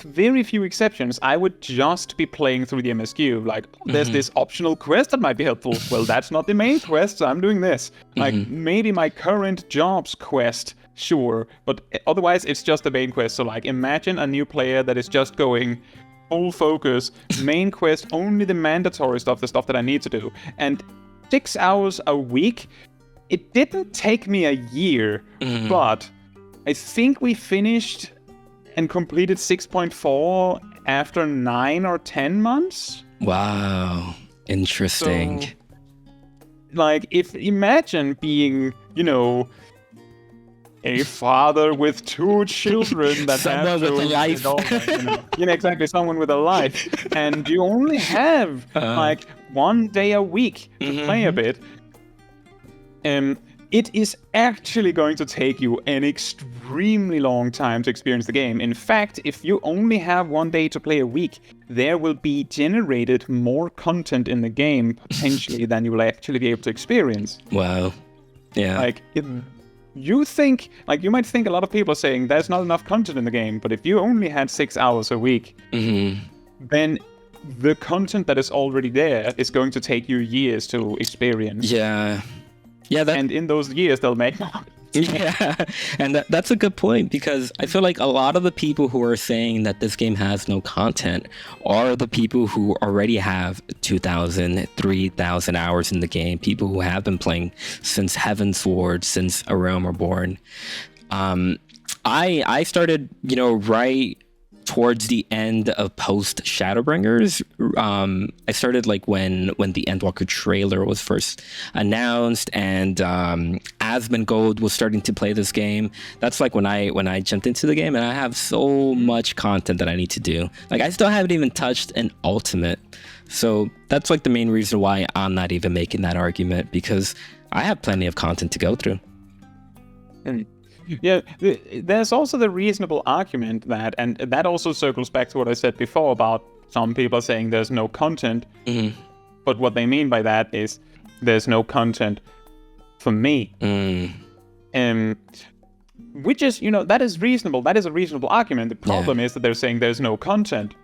very few exceptions, I would just be playing through the MSQ. Like, there's this optional quest that might be helpful. Well, that's not the main quest, so I'm doing this. Like, maybe my current jobs quest, sure, but otherwise it's just the main quest. So, like, imagine a new player that is just going full focus, main quest, only the mandatory stuff, the stuff that I need to do. And 6 hours a week, it didn't take me a year, but I think we finished and completed 6.4 after 9 or 10 months. Wow. Interesting. So, like, imagine being, a father with 2 children that someone with a life. Exactly, someone with a life. And you only have, like, 1 day a week to play a bit. It is actually going to take you an extremely long time to experience the game. In fact, if you only have 1 day to play a week, there will be generated more content in the game, potentially, than you will actually be able to experience. Wow. Yeah. Like, you might think a lot of people are saying there's not enough content in the game, but if you only had 6 hours a week, then the content that is already there is going to take you years to experience. Yeah. Yeah, and in those years, they'll make more. Yeah, and that's a good point, because I feel like a lot of the people who are saying that this game has no content are the people who already have 2,000, 3,000 hours in the game, people who have been playing since Heaven's Sword, since A Realm Reborn. I started, right towards the end of post Shadowbringers. I started like when the Endwalker trailer was first announced, and Asmongold was starting to play this game. That's like when I jumped into the game, and I have so much content that I need to do. Like, I still haven't even touched an ultimate. So that's like the main reason why I'm not even making that argument, because I have plenty of content to go through. Yeah, there's also the reasonable argument and that also circles back to what I said before about some people saying there's no content. But what they mean by that is there's no content for me. Which is, that is reasonable. That is a reasonable argument. The problem is that they're saying there's no content.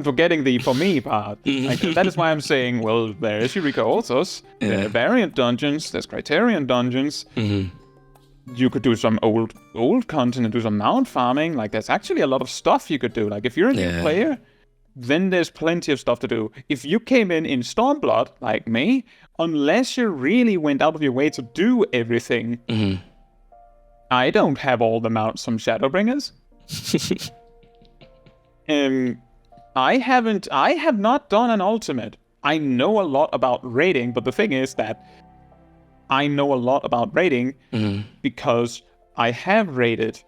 Forgetting the for me part. Like, that is why I'm saying, well, there is Eureka Authors, there are variant dungeons, there's Criterion dungeons. you could do some old content and do some mount farming. Like, there's actually a lot of stuff you could do. Like, if you're a new player, then there's plenty of stuff to do. If you came in Stormblood, like me, unless you really went out of your way to do everything, I don't have all the mounts from Shadowbringers. I have not done an ultimate. I know a lot about raiding, but the thing is that I know a lot about raiding because I have raided.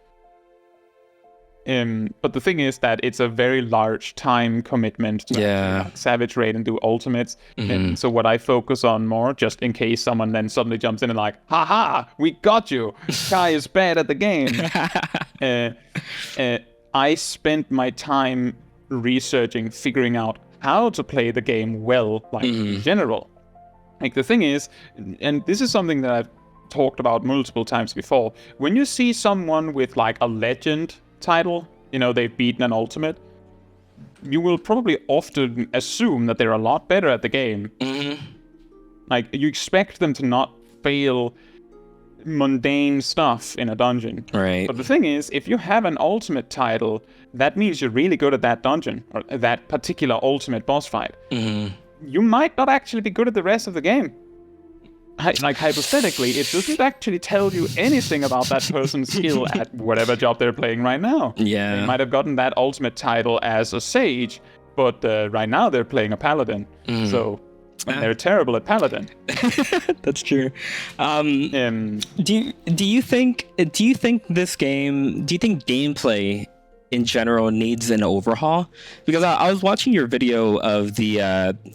But the thing is that it's a very large time commitment to actually, Savage raid and do ultimates. And so what I focus on more, just in case someone then suddenly jumps in and like, haha, we got you. Kai is bad at the game. I spent my time researching, figuring out how to play the game well, like in general. Like, the thing is, and this is something that I've talked about multiple times before, when you see someone with like a legend title, they've beaten an ultimate, you will probably often assume that they're a lot better at the game. Like, you expect them to not fail mundane stuff in a dungeon. Right. But the thing is, if you have an ultimate title, that means you're really good at that dungeon, or that particular ultimate boss fight. You might not actually be good at the rest of the game. Like, hypothetically, it doesn't actually tell you anything about that person's skill at whatever job they're playing right now. Yeah. They might have gotten that ultimate title as a sage, but right now they're playing a paladin. So, and they're terrible at paladin. That's true. Do you think this game? Do you think gameplay in general needs an overhaul? Because I was watching your video of the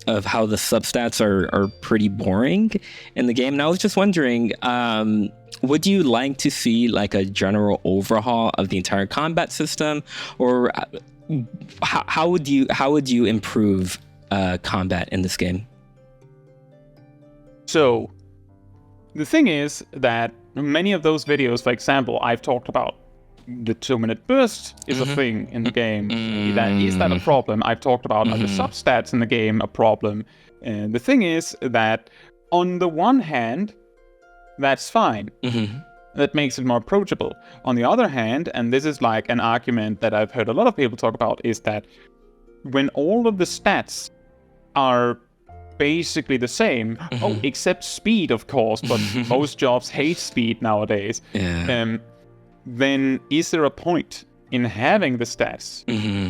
of how the substats are pretty boring in the game, and I was just wondering, would you like to see like a general overhaul of the entire combat system, or how would you improve combat in this game? So, the thing is that many of those videos, for example, I've talked about the 2-minute burst is a thing in the game. Is that a problem? I've talked about are the substats in the game a problem? And the thing is that on the one hand, that's fine. That makes it more approachable. On the other hand, and this is like an argument that I've heard a lot of people talk about, is that when all of the stats are basically the same, except speed, of course, but most jobs hate speed nowadays. Then is there a point in having the stats?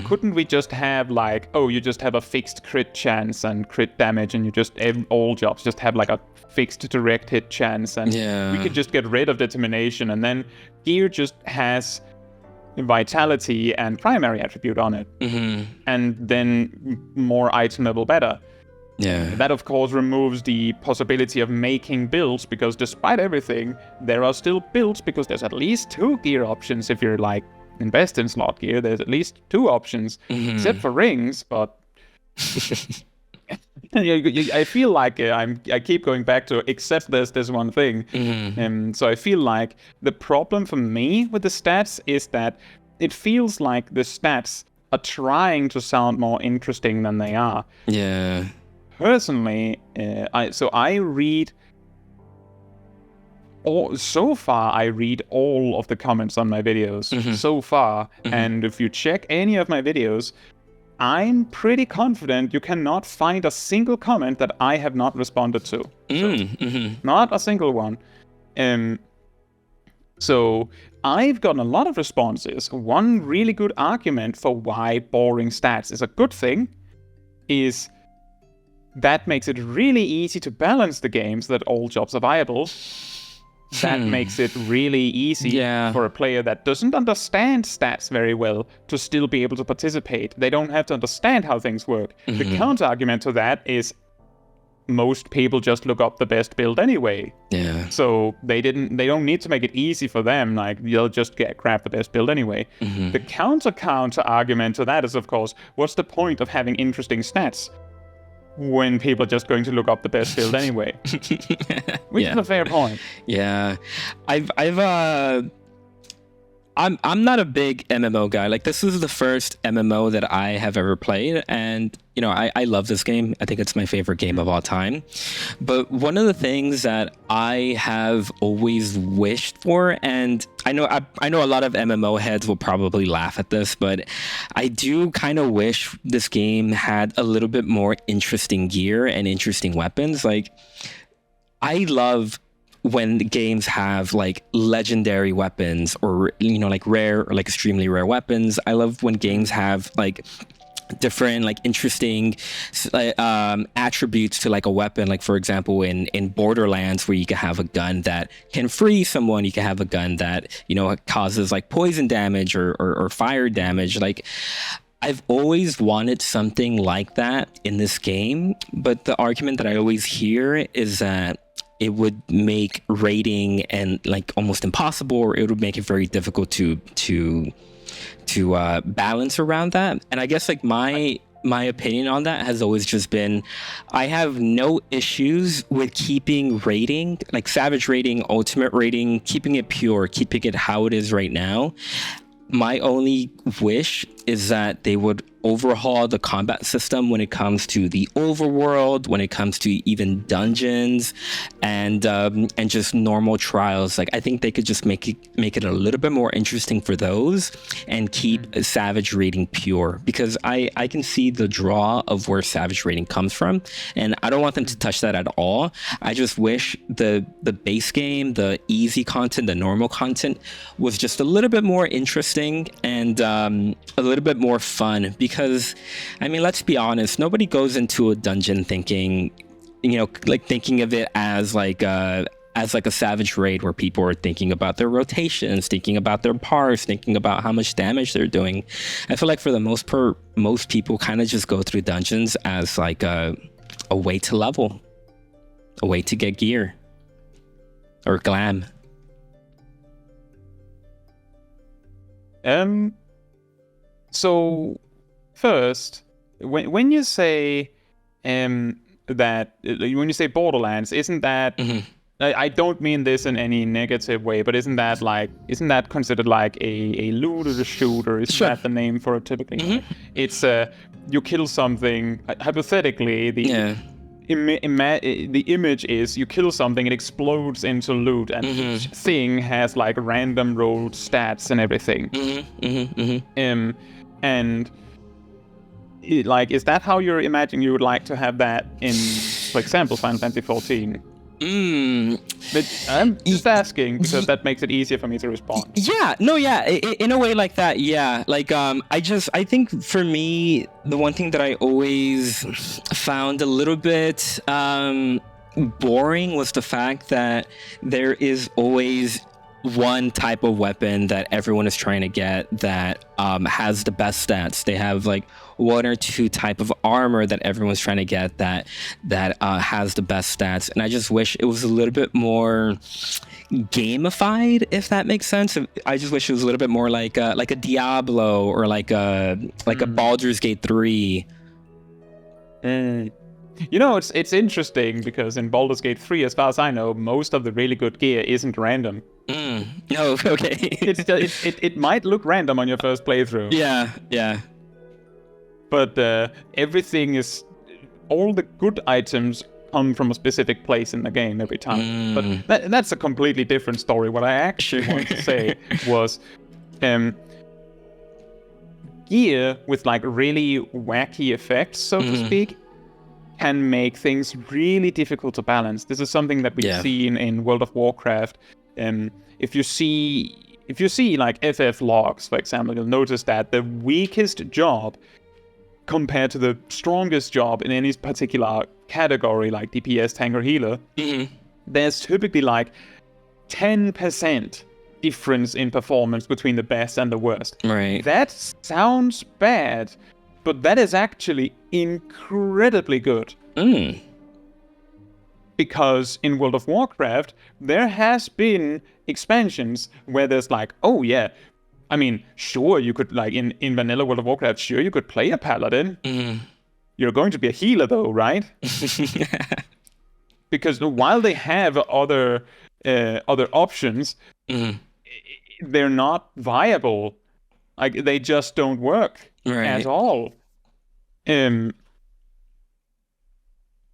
Couldn't we just have like, you just have a fixed crit chance and crit damage, and you just all jobs just have like a fixed direct hit chance, and we could just get rid of determination, and then gear just has vitality and primary attribute on it, and then more item level better. That, of course, removes the possibility of making builds, because despite everything, there are still builds, because there's at least 2 gear options. If you're like invest in slot gear, there's at least 2 options, except for rings, but I feel like I keep going back to except there's this one thing. So I feel like the problem for me with the stats is that it feels like the stats are trying to sound more interesting than they are. Personally, I read so far I read all of the comments on my videos so far, and if you check any of my videos, I'm pretty confident you cannot find a single comment that I have not responded to. Not a single one. So I've gotten a lot of responses. One really good argument for why boring stats is a good thing is that makes it really easy to balance the game so that all jobs are viable. That makes it really easy for a player that doesn't understand stats very well to still be able to participate. They don't have to understand how things work. The counter-argument to that is most people just look up the best build anyway. So they don't need to make it easy for them. Like, they'll just grab the best build anyway. The counter-argument to that is, of course, what's the point of having interesting stats when people are just going to look up the best build anyway? Which is a fair point. I've I'm not a big MMO guy. Like, this is the first MMO that I have ever played, and you know, I love this game. I think it's my favorite game of all time. But one of the things that I have always wished for, and I know a lot of MMO heads will probably laugh at this, but I do kind of wish this game had a little bit more interesting gear and interesting weapons. Like, I love when the games have like legendary weapons, or you know, like rare or like extremely rare weapons. I love when games have like different like interesting attributes to like a weapon. Like, for example, in Borderlands, where you can have a gun that can freeze someone, you can have a gun that, you know, causes like poison damage or fire damage. Like, I've always wanted something like that in this game, but the argument that I always hear is that it would make raiding and like almost impossible, or it would make it very difficult to balance around that. And I guess like my opinion on that has always just been, I have no issues with keeping raiding, like Savage raiding, Ultimate raiding, keeping it pure, keeping it how it is right now. My only wish is that they would overhaul the combat system when it comes to the overworld, when it comes to even dungeons, and just normal trials. Like, I think they could just make it a little bit more interesting for those, and keep Savage raiding pure, because I can see the draw of where Savage raiding comes from, and I don't want them to touch that at all. I just wish the base game, the easy content, the normal content was just a little bit more interesting and a little bit more fun. Because, I mean, let's be honest, nobody goes into a dungeon thinking, you know, like thinking of it as like a Savage raid where people are thinking about their rotations, thinking about their parse, thinking about how much damage they're doing. I feel like for the most part, most people kind of just go through dungeons as like a way to level, a way to get gear or glam. So first, when you say that when you say Borderlands, isn't that I don't mean this in any negative way, but isn't that considered like a looter shooter? Isn't that the name for it typically? It's you kill something, hypothetically the image is you kill something, it explodes into loot, and each thing has like random rolled stats and everything. And like, is that how you're imagining you would like to have that in, for example, Final Fantasy 14? But I'm just asking because that makes it easier for me to respond. Yeah, no, yeah, in a way like that, yeah. Like, I think for me, the one thing that I always found a little bit boring was the fact that there is always one type of weapon that everyone is trying to get that has the best stats. They have like one or two type of armor that everyone's trying to get that has the best stats. And I just wish it was a little bit more gamified, if that makes sense. I just wish it was a little bit more like a Diablo or like a Baldur's Gate 3. You know, it's interesting because in Baldur's Gate 3, as far as I know, most of the really good gear isn't random. No, okay. It might look random on your first playthrough. Yeah. But everything is, all the good items come from a specific place in the game every time. But that's a completely different story. What I actually wanted to say was gear with like really wacky effects, so to speak, can make things really difficult to balance. This is something that we've seen in World of Warcraft. If you see like FF logs, for example, you'll notice that the weakest job compared to the strongest job in any particular category, like DPS, tank, or healer, there's typically like 10% difference in performance between the best and the worst. Right. That sounds bad, but that is actually incredibly good. Because in World of Warcraft, there has been expansions where there's like, oh yeah, I mean, sure, you could, like, in vanilla World of Warcraft, sure, you could play a paladin. You're going to be a healer, though, right? Because while they have other options, they're not viable. Like, they just don't work at all.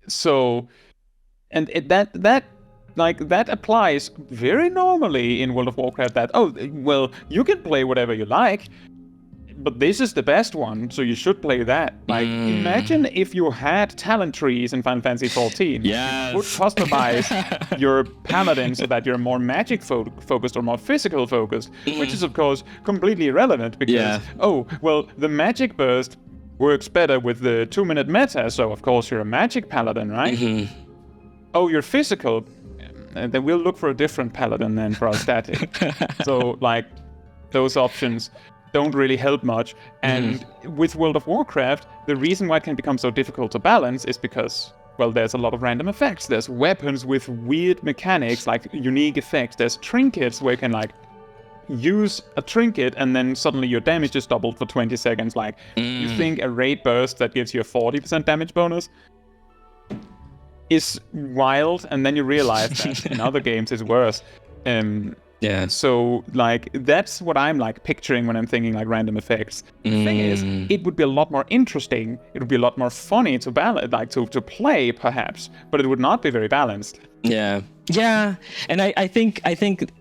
So, and that applies very normally in World of Warcraft. That you can play whatever you like, but this is the best one, so you should play that. Like, imagine if you had talent trees in Final Fantasy XIV. Yes. You would customize your paladin so that you're more magic focused or more physical focused, which is, of course, completely irrelevant because, the magic burst works better with the 2-minute meta, so of course you're a magic paladin, right? Oh, you're physical, then we'll look for a different paladin then for our static. So, like, those options don't really help much. And with World of Warcraft, the reason why it can become so difficult to balance is because, well, there's a lot of random effects. There's weapons with weird mechanics, like unique effects. There's trinkets where you can, like, use a trinket and then suddenly your damage is doubled for 20 seconds. Like, you think a raid burst that gives you a 40% damage bonus is wild, and then you realize that in other games it's worse. So, like, that's what I'm, like, picturing when I'm thinking, like, random effects. The thing is, it would be a lot more interesting, it would be a lot more funny to to play, perhaps, but it would not be very balanced. Yeah, and I think,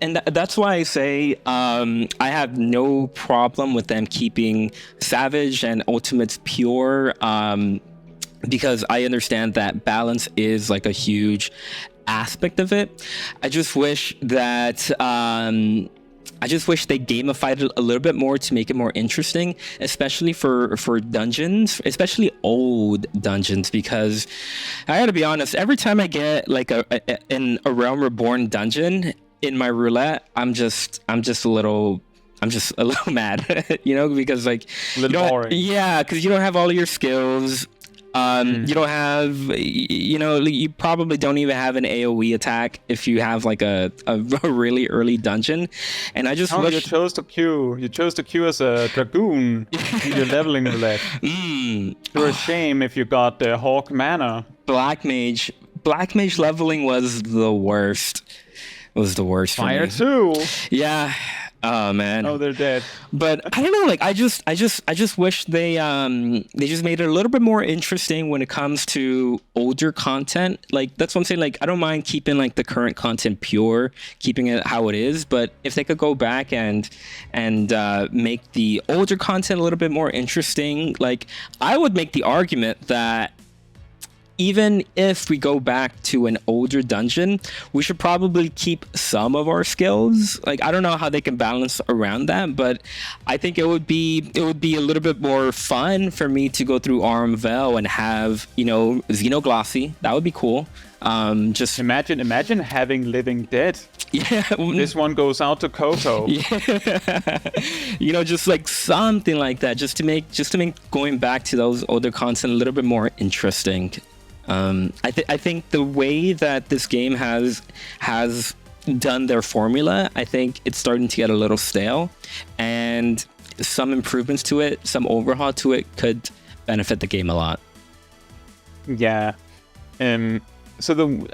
and that's why I say I have no problem with them keeping Savage and Ultimates pure, because I understand that balance is, like, a huge aspect of it. I just wish that they gamified it a little bit more to make it more interesting, especially for dungeons, especially old dungeons, because I gotta be honest, every time I get, like, a Realm Reborn dungeon in my roulette, I'm just a little mad, you know, because, like, boring. Yeah, because you don't have all of your skills. You don't have, you know, you probably don't even have an AoE attack if you have, like, a really early dungeon. And I just wish... You chose to queue as a Dragoon in your leveling roulette. It's a shame if you got the Hawk Mana. Black Mage leveling was the worst. It was the worst for me. Fire 2. Yeah. Oh man. Oh, they're dead. But I don't know. Like, I just wish they just made it a little bit more interesting when it comes to older content. Like, that's what I'm saying. Like, I don't mind keeping, like, the current content pure, keeping it how it is. But if they could go back and make the older content a little bit more interesting, like, I would make the argument that even if we go back to an older dungeon, we should probably keep some of our skills. Like, I don't know how they can balance around that, but I think it would be a little bit more fun for me to go through Armvel and have, you know, Xenoglossy. That would be cool. Just imagine having Living Dead. Yeah. This one goes out to Coco. Yeah. You know, just like something like that, just to make going back to those older content a little bit more interesting. I think the way that this game has done their formula, I think it's starting to get a little stale, and some improvements to it, some overhaul to it could benefit the game a lot. Yeah. So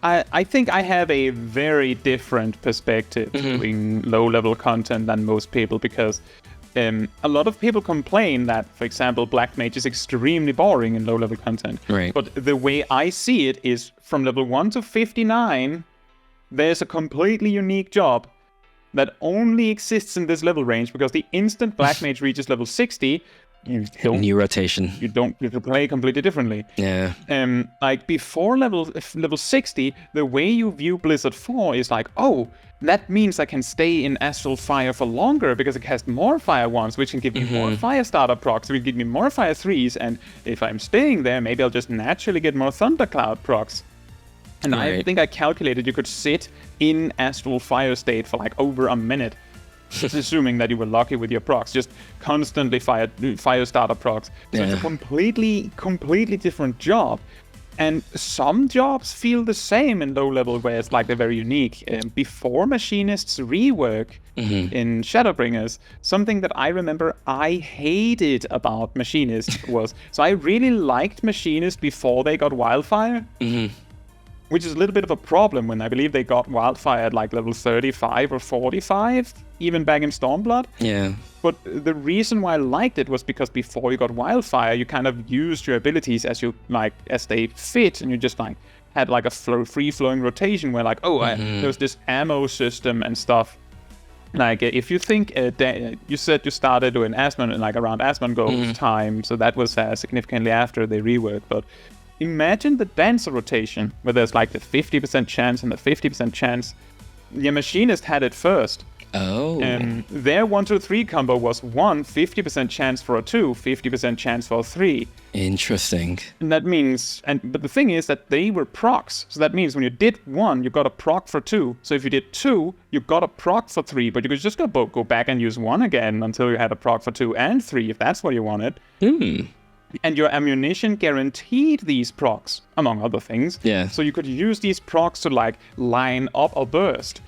I think I have a very different perspective doing low-level content than most people, because a lot of people complain that, for example, Black Mage is extremely boring in low-level content. Right. But the way I see it is, from level 1 to 59, there's a completely unique job that only exists in this level range, because the instant Black Mage reaches level 60, you new rotation. You can play completely differently. Yeah. Like, before level 60, the way you view Blizzard 4 is like, oh, that means I can stay in Astral Fire for longer because it has more Fire 1s, which can give me more Fire starter procs, which will give me more Fire 3s, and if I'm staying there, maybe I'll just naturally get more Thundercloud procs. And right. I think I calculated you could sit in Astral Fire state for, like, over a minute, just assuming that you were lucky with your procs, just constantly fire starter procs. So it's a completely different job. And some jobs feel the same in low level, where it's like they're very unique. Before Machinist's rework in Shadowbringers, something that I remember I hated about Machinist was, so I really liked Machinist before they got Wildfire. which is a little bit of a problem when I believe they got Wildfire at like level 35 or 45, even back in Stormblood. Yeah. But the reason why I liked it was because before you got Wildfire, you kind of used your abilities as they fit, and you just like had like a free-flowing rotation where like, there was this ammo system and stuff. Like if you think you said you started doing like around Asmongold's time, so that was significantly after they reworked. But imagine the dancer rotation where there's like the 50% chance and the 50% chance. The machinist had it first. Oh. Their 1-2-3 combo was 1, 50% chance for a 2, 50% chance for a 3. Interesting. And that means, but the thing is that they were procs. So that means when you did 1, you got a proc for 2. So if you did 2, you got a proc for 3. But you could just go back and use 1 again until you had a proc for 2 and 3, if that's what you wanted. And your ammunition guaranteed these procs, among other things. Yeah. So you could use these procs to like line up a burst.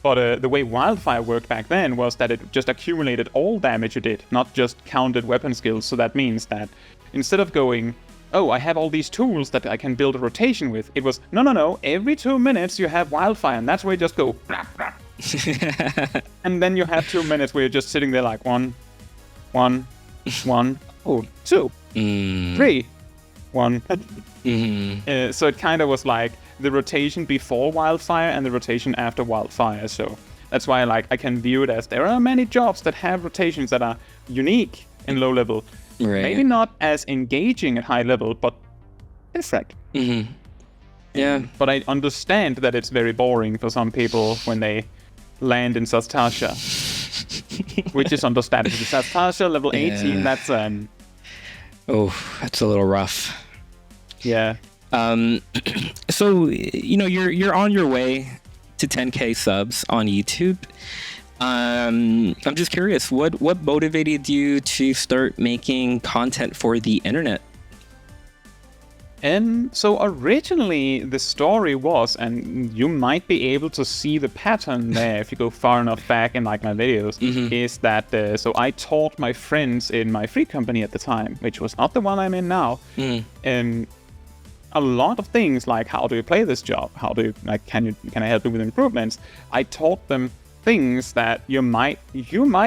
But the way Wildfire worked back then was that it just accumulated all damage you did, not just counted weapon skills. So that means that instead of going, I have all these tools that I can build a rotation with, it was, no, every 2 minutes you have Wildfire, and that's where you just go, blah, blah. And then you have 2 minutes where you're just sitting there like 1, 2, 3, 1. So it kind of was like the rotation before Wildfire and the rotation after Wildfire. So that's why I can view it as there are many jobs that have rotations that are unique in low level. Right. Maybe not as engaging at high level, but different. Yeah. But I understand that it's very boring for some people when they land in Sastasha. Which is understandable. Sastasha level 18, that's that's a little rough. Yeah. So you're on your way to 10K subs on YouTube. I'm just curious, what motivated you to start making content for the internet? And so originally the story was, and you might be able to see the pattern there if you go far enough back in like my videos, is that so I taught my friends in my free company at the time, which was not the one I'm in now, a lot of things like how do you play this job, how do you can I help you with improvements. I taught them things that you might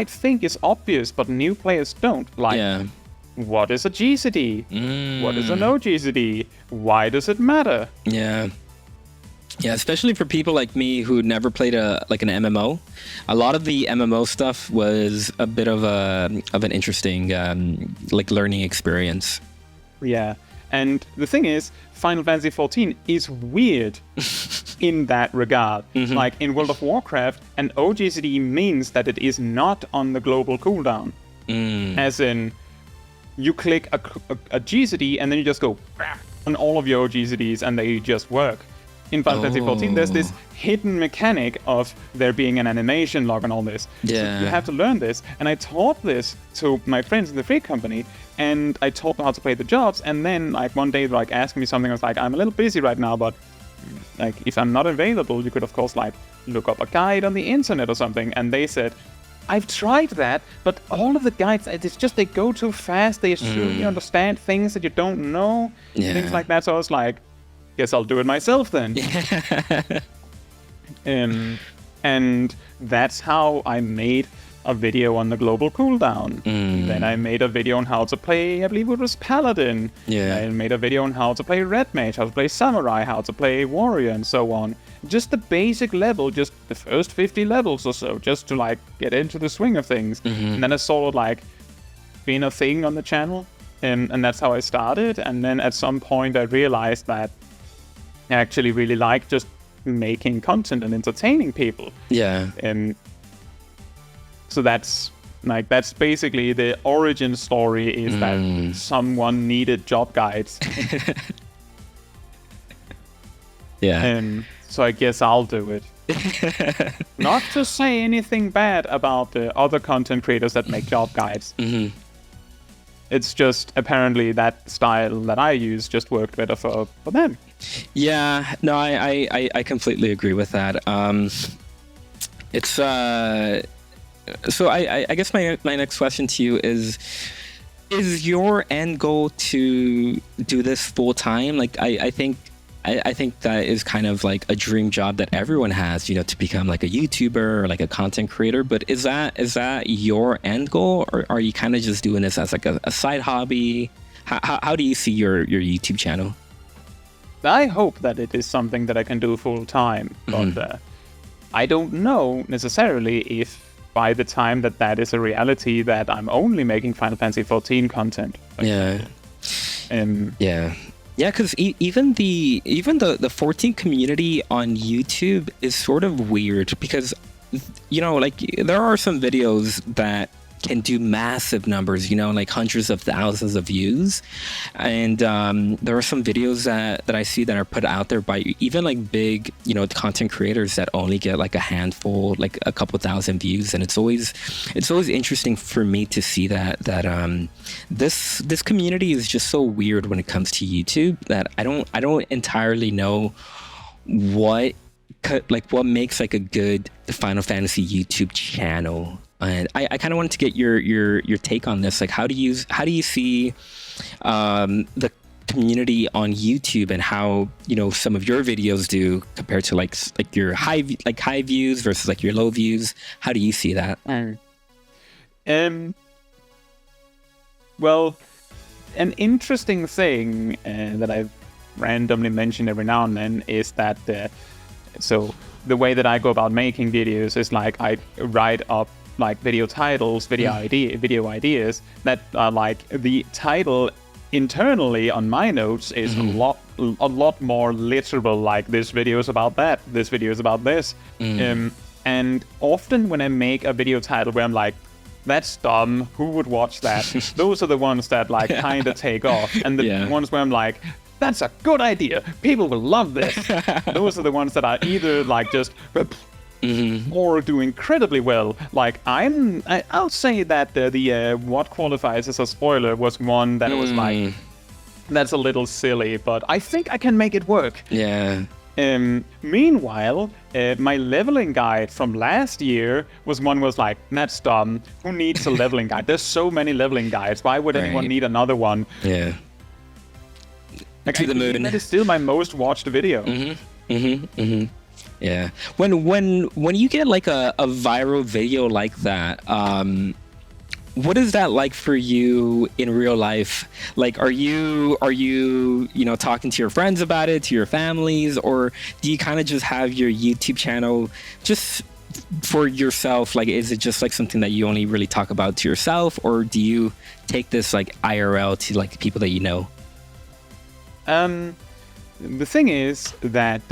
think is obvious, but new players don't. Like, what is a GCD? What is an OGCD? Why does it matter? Yeah, especially for people like me who never played an MMO. A lot of the MMO stuff was a bit of an interesting learning experience. Yeah, and the thing is, Final Fantasy XIV is weird in that regard. Like in World of Warcraft, an OGCD means that it is not on the global cooldown. As in, you click a GCD and then you just go on all of your OGCDs and they just work. In Final Fantasy XIV, there's this hidden mechanic of there being an animation log and all this. Yeah. So you have to learn this. And I taught this to my friends in the free company, and I taught them how to play the jobs. And then one day they're asking me something. I was like, I'm a little busy right now, but if I'm not available, you could of course look up a guide on the internet or something. And they said, I've tried that, but all of the guides, it's just they go too fast. They assume you understand things that you don't know, things like that. So I was like, guess I'll do it myself then. And that's how I made a video on the global cooldown. Then I made a video on how to play, I believe it was Paladin. I made a video on how to play Red Mage, how to play Samurai, how to play Warrior, and so on. Just the basic level, just the first 50 levels or so, just to get into the swing of things. And then I saw being a thing on the channel, and that's how I started. And then at some point I realized that I actually really like just making content and entertaining people. And so that's basically the origin story, is that someone needed job guides. And so I guess I'll do it. Not to say anything bad about the other content creators that make job guides. It's just apparently that style that I use just worked better for them. Yeah, no, I completely agree with that. It's so I guess my next question to you is your end goal to do this full time? I think I think that is kind of like a dream job that everyone has, you know, to become like a YouTuber or like a content creator. But is that your end goal, or are you kind of just doing this as like a side hobby? How do you see your YouTube channel? I hope that it is something that I can do full time, but I don't know necessarily if by the time that is a reality that I'm only making Final Fantasy 14 content. Yeah. Yeah, because even the 14 community on YouTube is sort of weird because, you know, like there are some videos that can do massive numbers, you know, like hundreds of thousands of views. And there are some videos that I see that are put out there by even like big, you know, content creators that only get like a handful, like a couple thousand views. And it's always interesting for me to see that this community is just so weird when it comes to YouTube that I don't entirely know what makes like a good Final Fantasy YouTube channel. And I kind of wanted to get your take on this. Like, how do you see the community on YouTube and how, you know, some of your videos do compared to like your high views versus like your low views? How do you see that? Well, an interesting thing that I've randomly mentioned every now and then is that so the way that I go about making videos is like I write up like video titles, video ideas that are like the title internally on my notes is a lot more literal, like this video is about that, this video is about this. And often when I make a video title where I'm like, that's dumb, who would watch that? Those are the ones that like kind of take off. And the ones where I'm like, that's a good idea, people will love this. Those are the ones that are either like just or do incredibly well. Like I'll say that the what qualifies as a spoiler was one that was like, that's a little silly, but I think I can make it work. Yeah. Meanwhile, my leveling guide from last year was like, that's dumb. Who needs a leveling guide? There's so many leveling guides. Why would anyone need another one? Yeah. Like, To the moon. That is still my most watched video. Yeah. When you get like a viral video like that, what is that like for you in real life? Like, are you know, talking to your friends about it, to your families, or do you kind of just have your YouTube channel just for yourself? Like, is it just like something that you only really talk about to yourself, or do you take this like IRL to like people that you know? The thing is that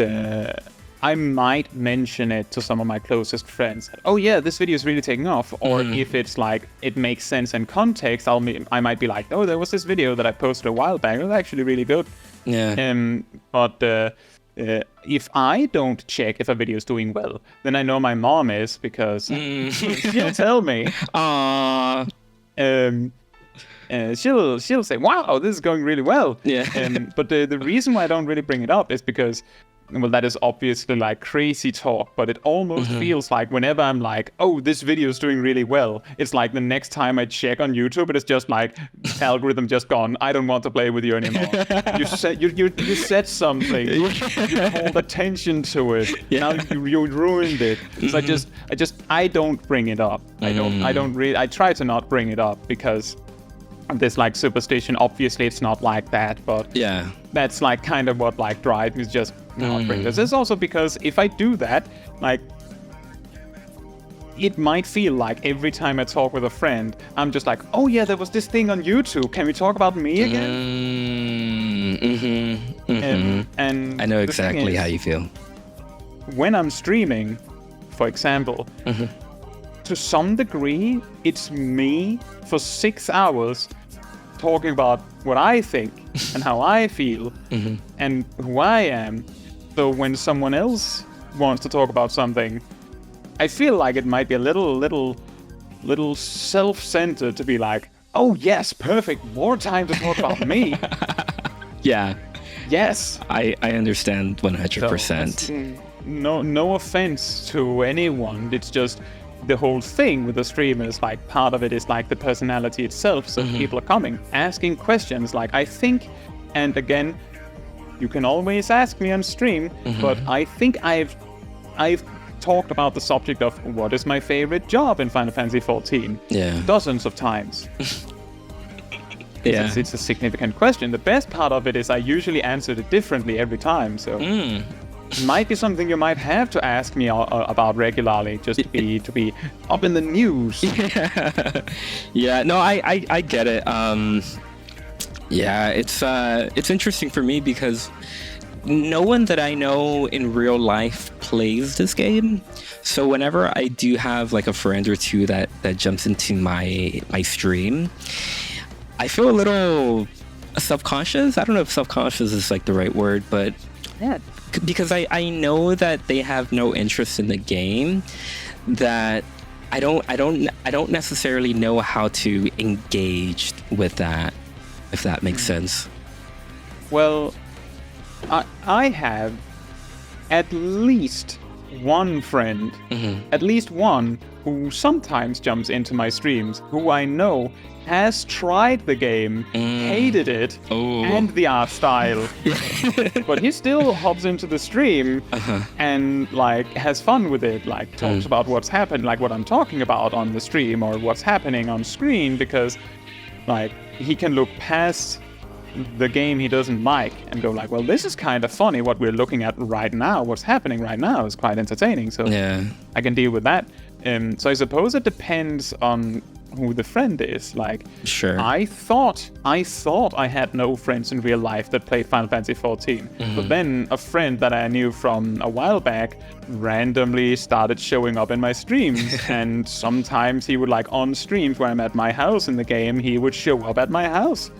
I might mention it to some of my closest friends. Oh yeah, this video is really taking off. Or if it's like, it makes sense in context, I might be like, oh, there was this video that I posted a while back. It was actually really good. Yeah. But if I don't check if a video is doing well, then I know my mom is, because she'll tell me. She'll say, wow, this is going really well. Yeah. But the reason why I don't really bring it up is because, well, that is obviously like crazy talk, but it almost feels like whenever I'm like, oh, this video is doing really well, it's like the next time I check on YouTube, it's just like, algorithm just gone, I don't want to play with you anymore. You said something, you called attention to it, now you ruined it. So I don't bring it up. I try to not bring it up because this like superstition. Obviously it's not like that, but yeah, that's like kind of what like drives me, just not bring this. It's also because if I do that, like, it might feel like every time I talk with a friend, I'm just like, oh yeah, there was this thing on YouTube, can we talk about me again? And I know exactly how you feel. When I'm streaming, for example, to some degree, it's me for 6 hours talking about what I think and how I feel and who I am. So when someone else wants to talk about something, I feel like it might be a little self-centered to be like, oh yes, perfect, more time to talk about me. Yeah. Yes. I understand 100%. So, no offense to anyone. It's just the whole thing with the stream is like, part of it is like the personality itself. So people are coming, asking questions. Like, I think, and again, you can always ask me on stream. But I think I've talked about the subject of what is my favorite job in Final Fantasy XIV dozens of times. It's a significant question. The best part of it is I usually answer it differently every time. So it might be something you might have to ask me about regularly, just to be up in the news. Yeah, no, I get it. Yeah, it's interesting for me because no one that I know in real life plays this game. So whenever I do have like a friend or two that jumps into my stream, I feel a little self-conscious. I don't know if self-conscious is like the right word, but yeah, because I know that they have no interest in the game, that I don't necessarily know how to engage with that, if that makes sense. Well, I have at least one friend, at least one, who sometimes jumps into my streams, who I know has tried the game, hated it, and the art style, but he still hops into the stream and like has fun with it, like talks about what's happened, like what I'm talking about on the stream or what's happening on screen, because like he can look past the game he doesn't like and go like, well, this is kind of funny what we're looking at right now, what's happening right now is quite entertaining, so I can deal with that. So I suppose it depends on who the friend is. Like, sure, I thought I had no friends in real life that played Final Fantasy XIV, but then a friend that I knew from a while back randomly started showing up in my streams, and sometimes he would, like, on streams where I'm at my house in the game, he would show up at my house.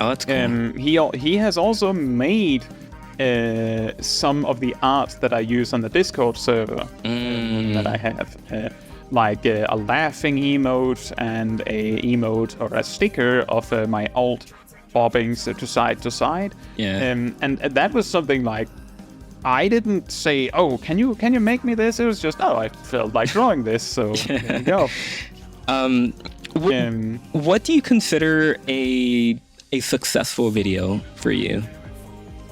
Oh, that's cool. He has also made some of the art that I use on the Discord server that I have, like a laughing emote and a emote or a sticker of my alt bobbing to side to side. And that was something like, I didn't say, oh, can you make me this? It was just, oh, I felt like drawing this, so there you go. What do you consider a successful video for you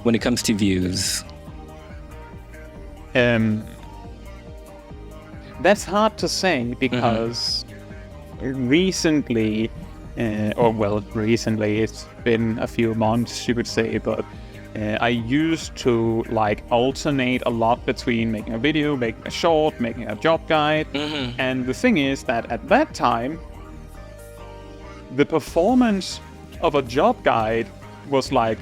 when it comes to views? That's hard to say because recently, it's been a few months, you could say, but I used to like alternate a lot between making a video, making a short, making a job guide. And the thing is that at that time, the performance of a job guide was like,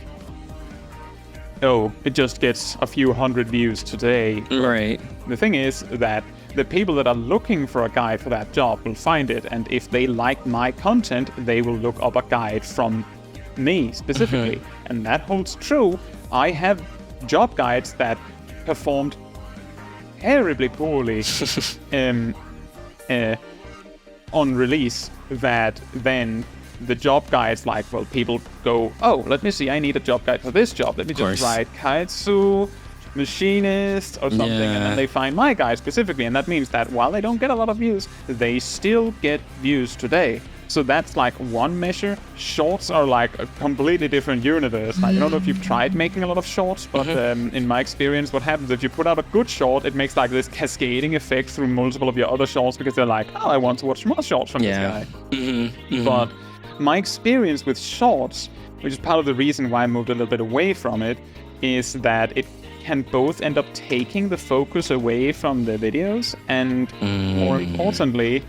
oh, it just gets a few hundred views today. Right. The thing is that the people that are looking for a guide for that job will find it, and if they like my content, they will look up a guide from me specifically. And that holds true. I have job guides that performed terribly poorly on release, that then the job guides, like, well, people go, oh, let me see, I need a job guide for this job. Let me just write Kaitsu machinist or something, and then they find my guide specifically, and that means that while they don't get a lot of views, they still get views today. So that's like one measure. Shorts are like a completely different universe. I don't know if you've tried making a lot of shorts, but in my experience, what happens if you put out a good short, it makes like this cascading effect through multiple of your other shorts, because they're like, oh, I want to watch more shorts from this guy. But my experience with shorts, which is part of the reason why I moved a little bit away from it, is that it can both end up taking the focus away from the videos, and more importantly,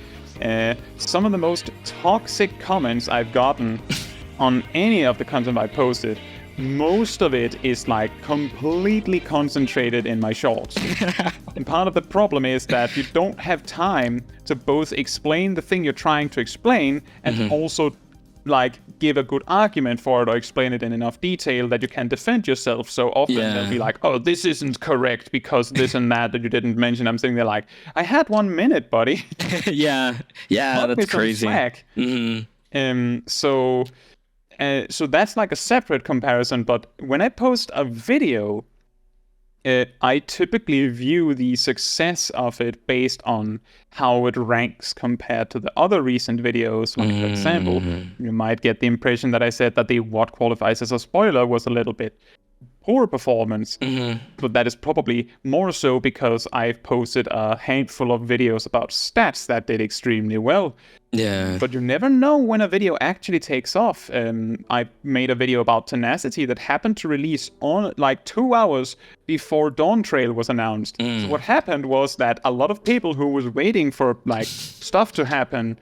some of the most toxic comments I've gotten on any of the content I posted, most of it is like completely concentrated in my shorts. And part of the problem is that you don't have time to both explain the thing you're trying to explain and also like give a good argument for it, or explain it in enough detail that you can defend yourself. So often they'll be like, oh, this isn't correct because this and that you didn't mention. I'm sitting there like, I had 1 minute, buddy. That's crazy. So that's like a separate comparison. But when I post a video, I typically view the success of it based on how it ranks compared to the other recent videos. Like, for example, you might get the impression that I said that the what qualifies as a spoiler was a little bit poor performance, but that is probably more so because I've posted a handful of videos about stats that did extremely well. Yeah. But you never know when a video actually takes off. I made a video about Tenacity that happened to release on like 2 hours before Dawn Trail was announced. So what happened was that a lot of people who was waiting for like stuff to happen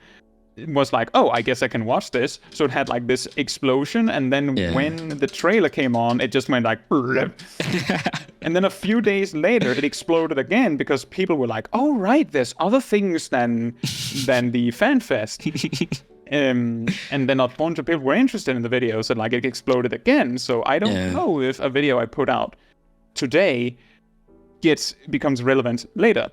was like, oh, I guess I can watch this. So it had like this explosion, and then when the trailer came on, it just went like and then a few days later it exploded again because people were like, oh right, there's other things than the fan fest. And then a bunch of people were interested in the video, so like it exploded again. So I don't know if a video I put out today becomes relevant later.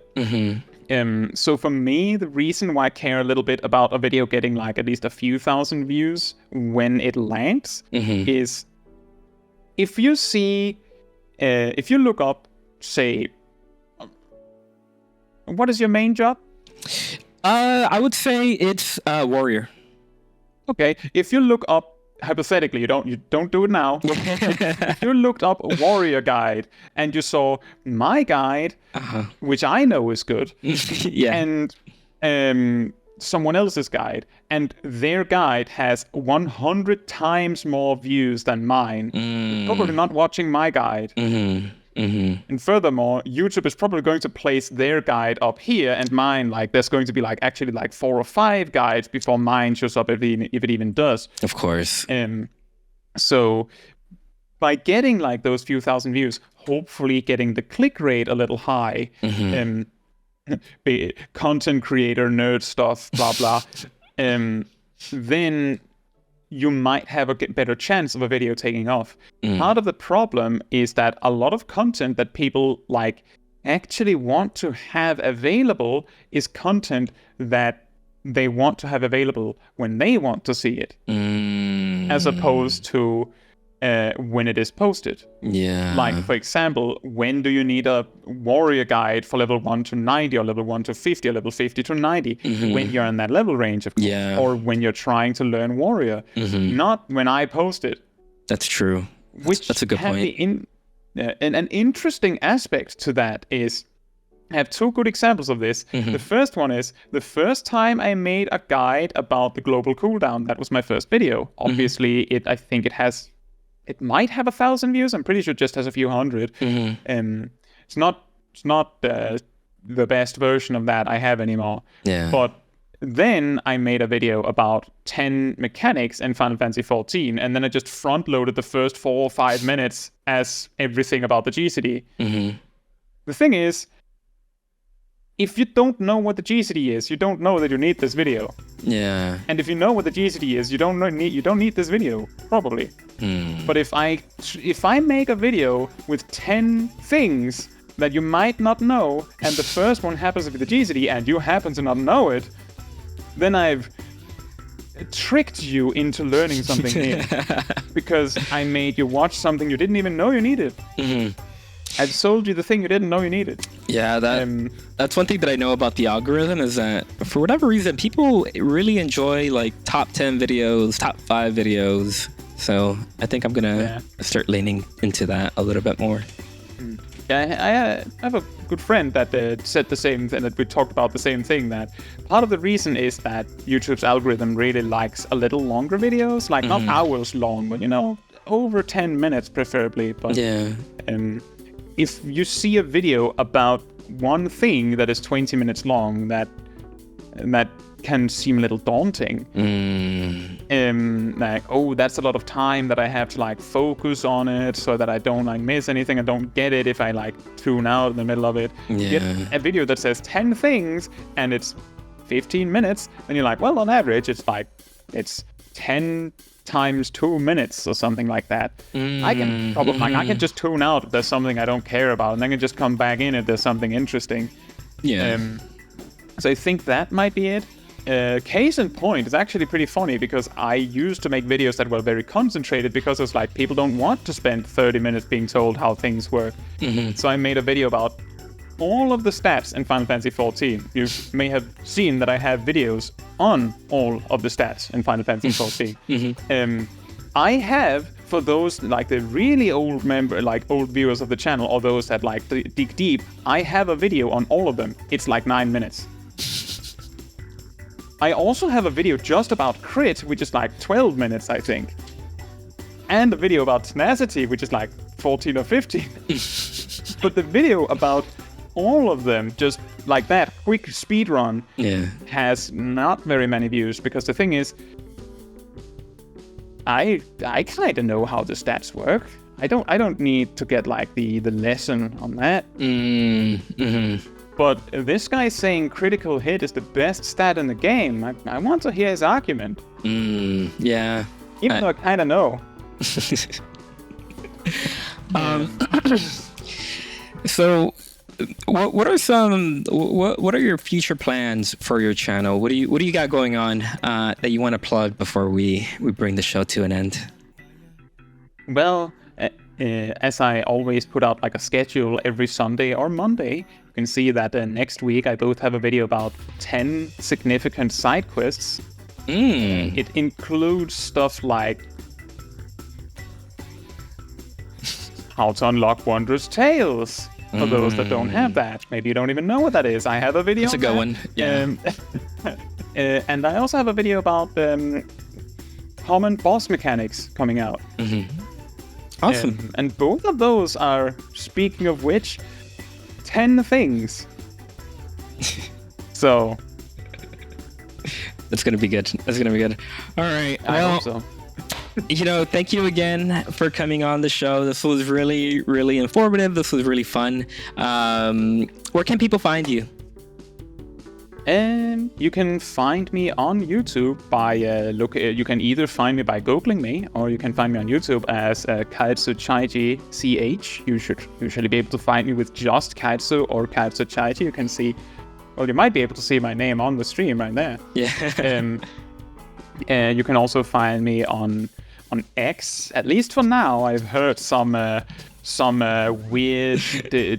So for me, the reason why I care a little bit about a video getting like at least a few thousand views when it lands is if you look up, say, what is your main job? I would say it's warrior. Okay, if you look up, hypothetically, you don't do it now. If you looked up a warrior guide and you saw my guide, which I know is good, and someone else's guide, and their guide has 100 times more views than mine, you're probably not watching my guide. And furthermore, YouTube is probably going to place their guide up here, and mine, like, there's going to be like actually like 4 or 5 guides before mine shows up, if it even does. Of course. So by getting like those few thousand views, hopefully getting the click rate a little high, content creator nerd stuff, blah blah, then you might have a better chance of a video taking off. Part of the problem is that a lot of content that people like actually want to have available is content that they want to have available when they want to see it, as opposed to when it is posted. Yeah. Like, for example, when do you need a warrior guide for level 1 to 90 or level 1 to 50 or level 50 to 90? When you're in that level range, of course. Yeah. Or when you're trying to learn warrior. Not when I post it. That's true. That's a good point. An interesting aspect to that is, I have 2 good examples of this. The first one is, the first time I made a guide about the global cooldown, that was my first video. Obviously, it might have 1,000 views. I'm pretty sure it just has a few hundred. It's not the best version of that I have anymore. Yeah. But then I made a video about 10 mechanics in Final Fantasy 14, and then I just front-loaded the first 4 or 5 minutes as everything about the GCD. The thing is, if you don't know what the GCD is, you don't know that you need this video. Yeah. And if you know what the GCD is, you don't need this video, probably. But if I make a video with 10 things that you might not know, and the first one happens to be the GCD, and you happen to not know it, then I've tricked you into learning something new. Because I made you watch something you didn't even know you needed. I've sold you the thing you didn't know you needed. Yeah, that's one thing that I know about the algorithm, is that for whatever reason, people really enjoy like top 10 videos, top 5 videos. So I think I'm gonna start leaning into that a little bit more. Yeah, I have a good friend that said the same thing, that we talked about the same thing, that part of the reason is that YouTube's algorithm really likes a little longer videos, like not hours long, but over 10 minutes preferably. But if you see a video about one thing that is 20 minutes long, that can seem a little daunting. Like, oh, that's a lot of time that I have to like focus on it so that I don't like miss anything. I don't get it if I like tune out in the middle of it. You get a video that says 10 things and it's 15 minutes, and you're like, well, on average, it's 10 times 2 minutes or something like that. I can probably I can just tune out if there's something I don't care about, and then I can just come back in if there's something interesting. So I think that might be it. Case in point, it's actually pretty funny because I used to make videos that were very concentrated because it's like people don't want to spend 30 minutes being told how things work. So I made a video about all of the stats in Final Fantasy 14. You may have seen that I have videos on all of the stats in Final Fantasy 14. I have, for those like the really old old viewers of the channel, or those that like dig deep, I have a video on all of them. It's like 9 minutes. I also have a video just about crit, which is like 12 minutes, I think. And a video about tenacity, which is like 14 or 15. But the video about all of them, just like that quick speed run, has not very many views, because the thing is, I kind of know how the stats work. I don't need to get like the lesson on that. But this guy saying critical hit is the best stat in the game. I want to hear his argument. Yeah. Even though I kind of know. So, what are your future plans for your channel? What do you got going on that you want to plug before we bring the show to an end? Well, as I always put out like a schedule every Sunday or Monday, you can see that next week I both have a video about 10 significant side quests. It includes stuff like how to unlock Wondrous Tales. For those that don't have that, maybe you don't even know what that is. I have a video. That's a good one. Yeah. And I also have a video about common boss mechanics coming out. Awesome. And both of those are, speaking of which, 10 things. So that's gonna be good. All right. I hope so. Thank you again for coming on the show. This was really, really informative. This was really fun. Where can people find you? You can find me on YouTube by you can either find me by googling me, or you can find me on YouTube as Kaitsu CH. You should usually be able to find me with just Kaitsu or Kaitsu Chaiji. You can see, well, you might be able to see my name on the stream right there. Yeah. You can also find me on X. At least for now, I've heard some weird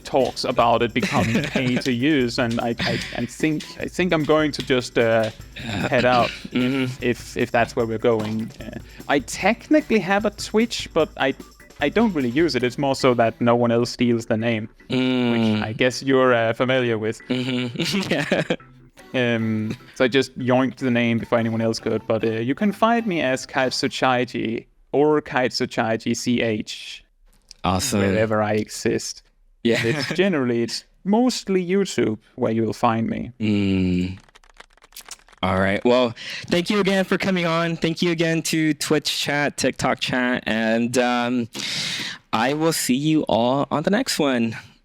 talks about it becoming pay to use, and I think I'm going to just head out if that's where we're going. I technically have a Twitch, but I don't really use it. It's more so that no one else steals the name, which I guess you're familiar with. Yeah. So I just yoinked the name before anyone else could, but you can find me as Kaitsu Chaiji or Kaitsu Chaiji CH. Awesome. Wherever I exist. Yeah. It's mostly YouTube where you will find me. All right. Well, thank you again for coming on. Thank you again to Twitch chat, TikTok chat, and I will see you all on the next one.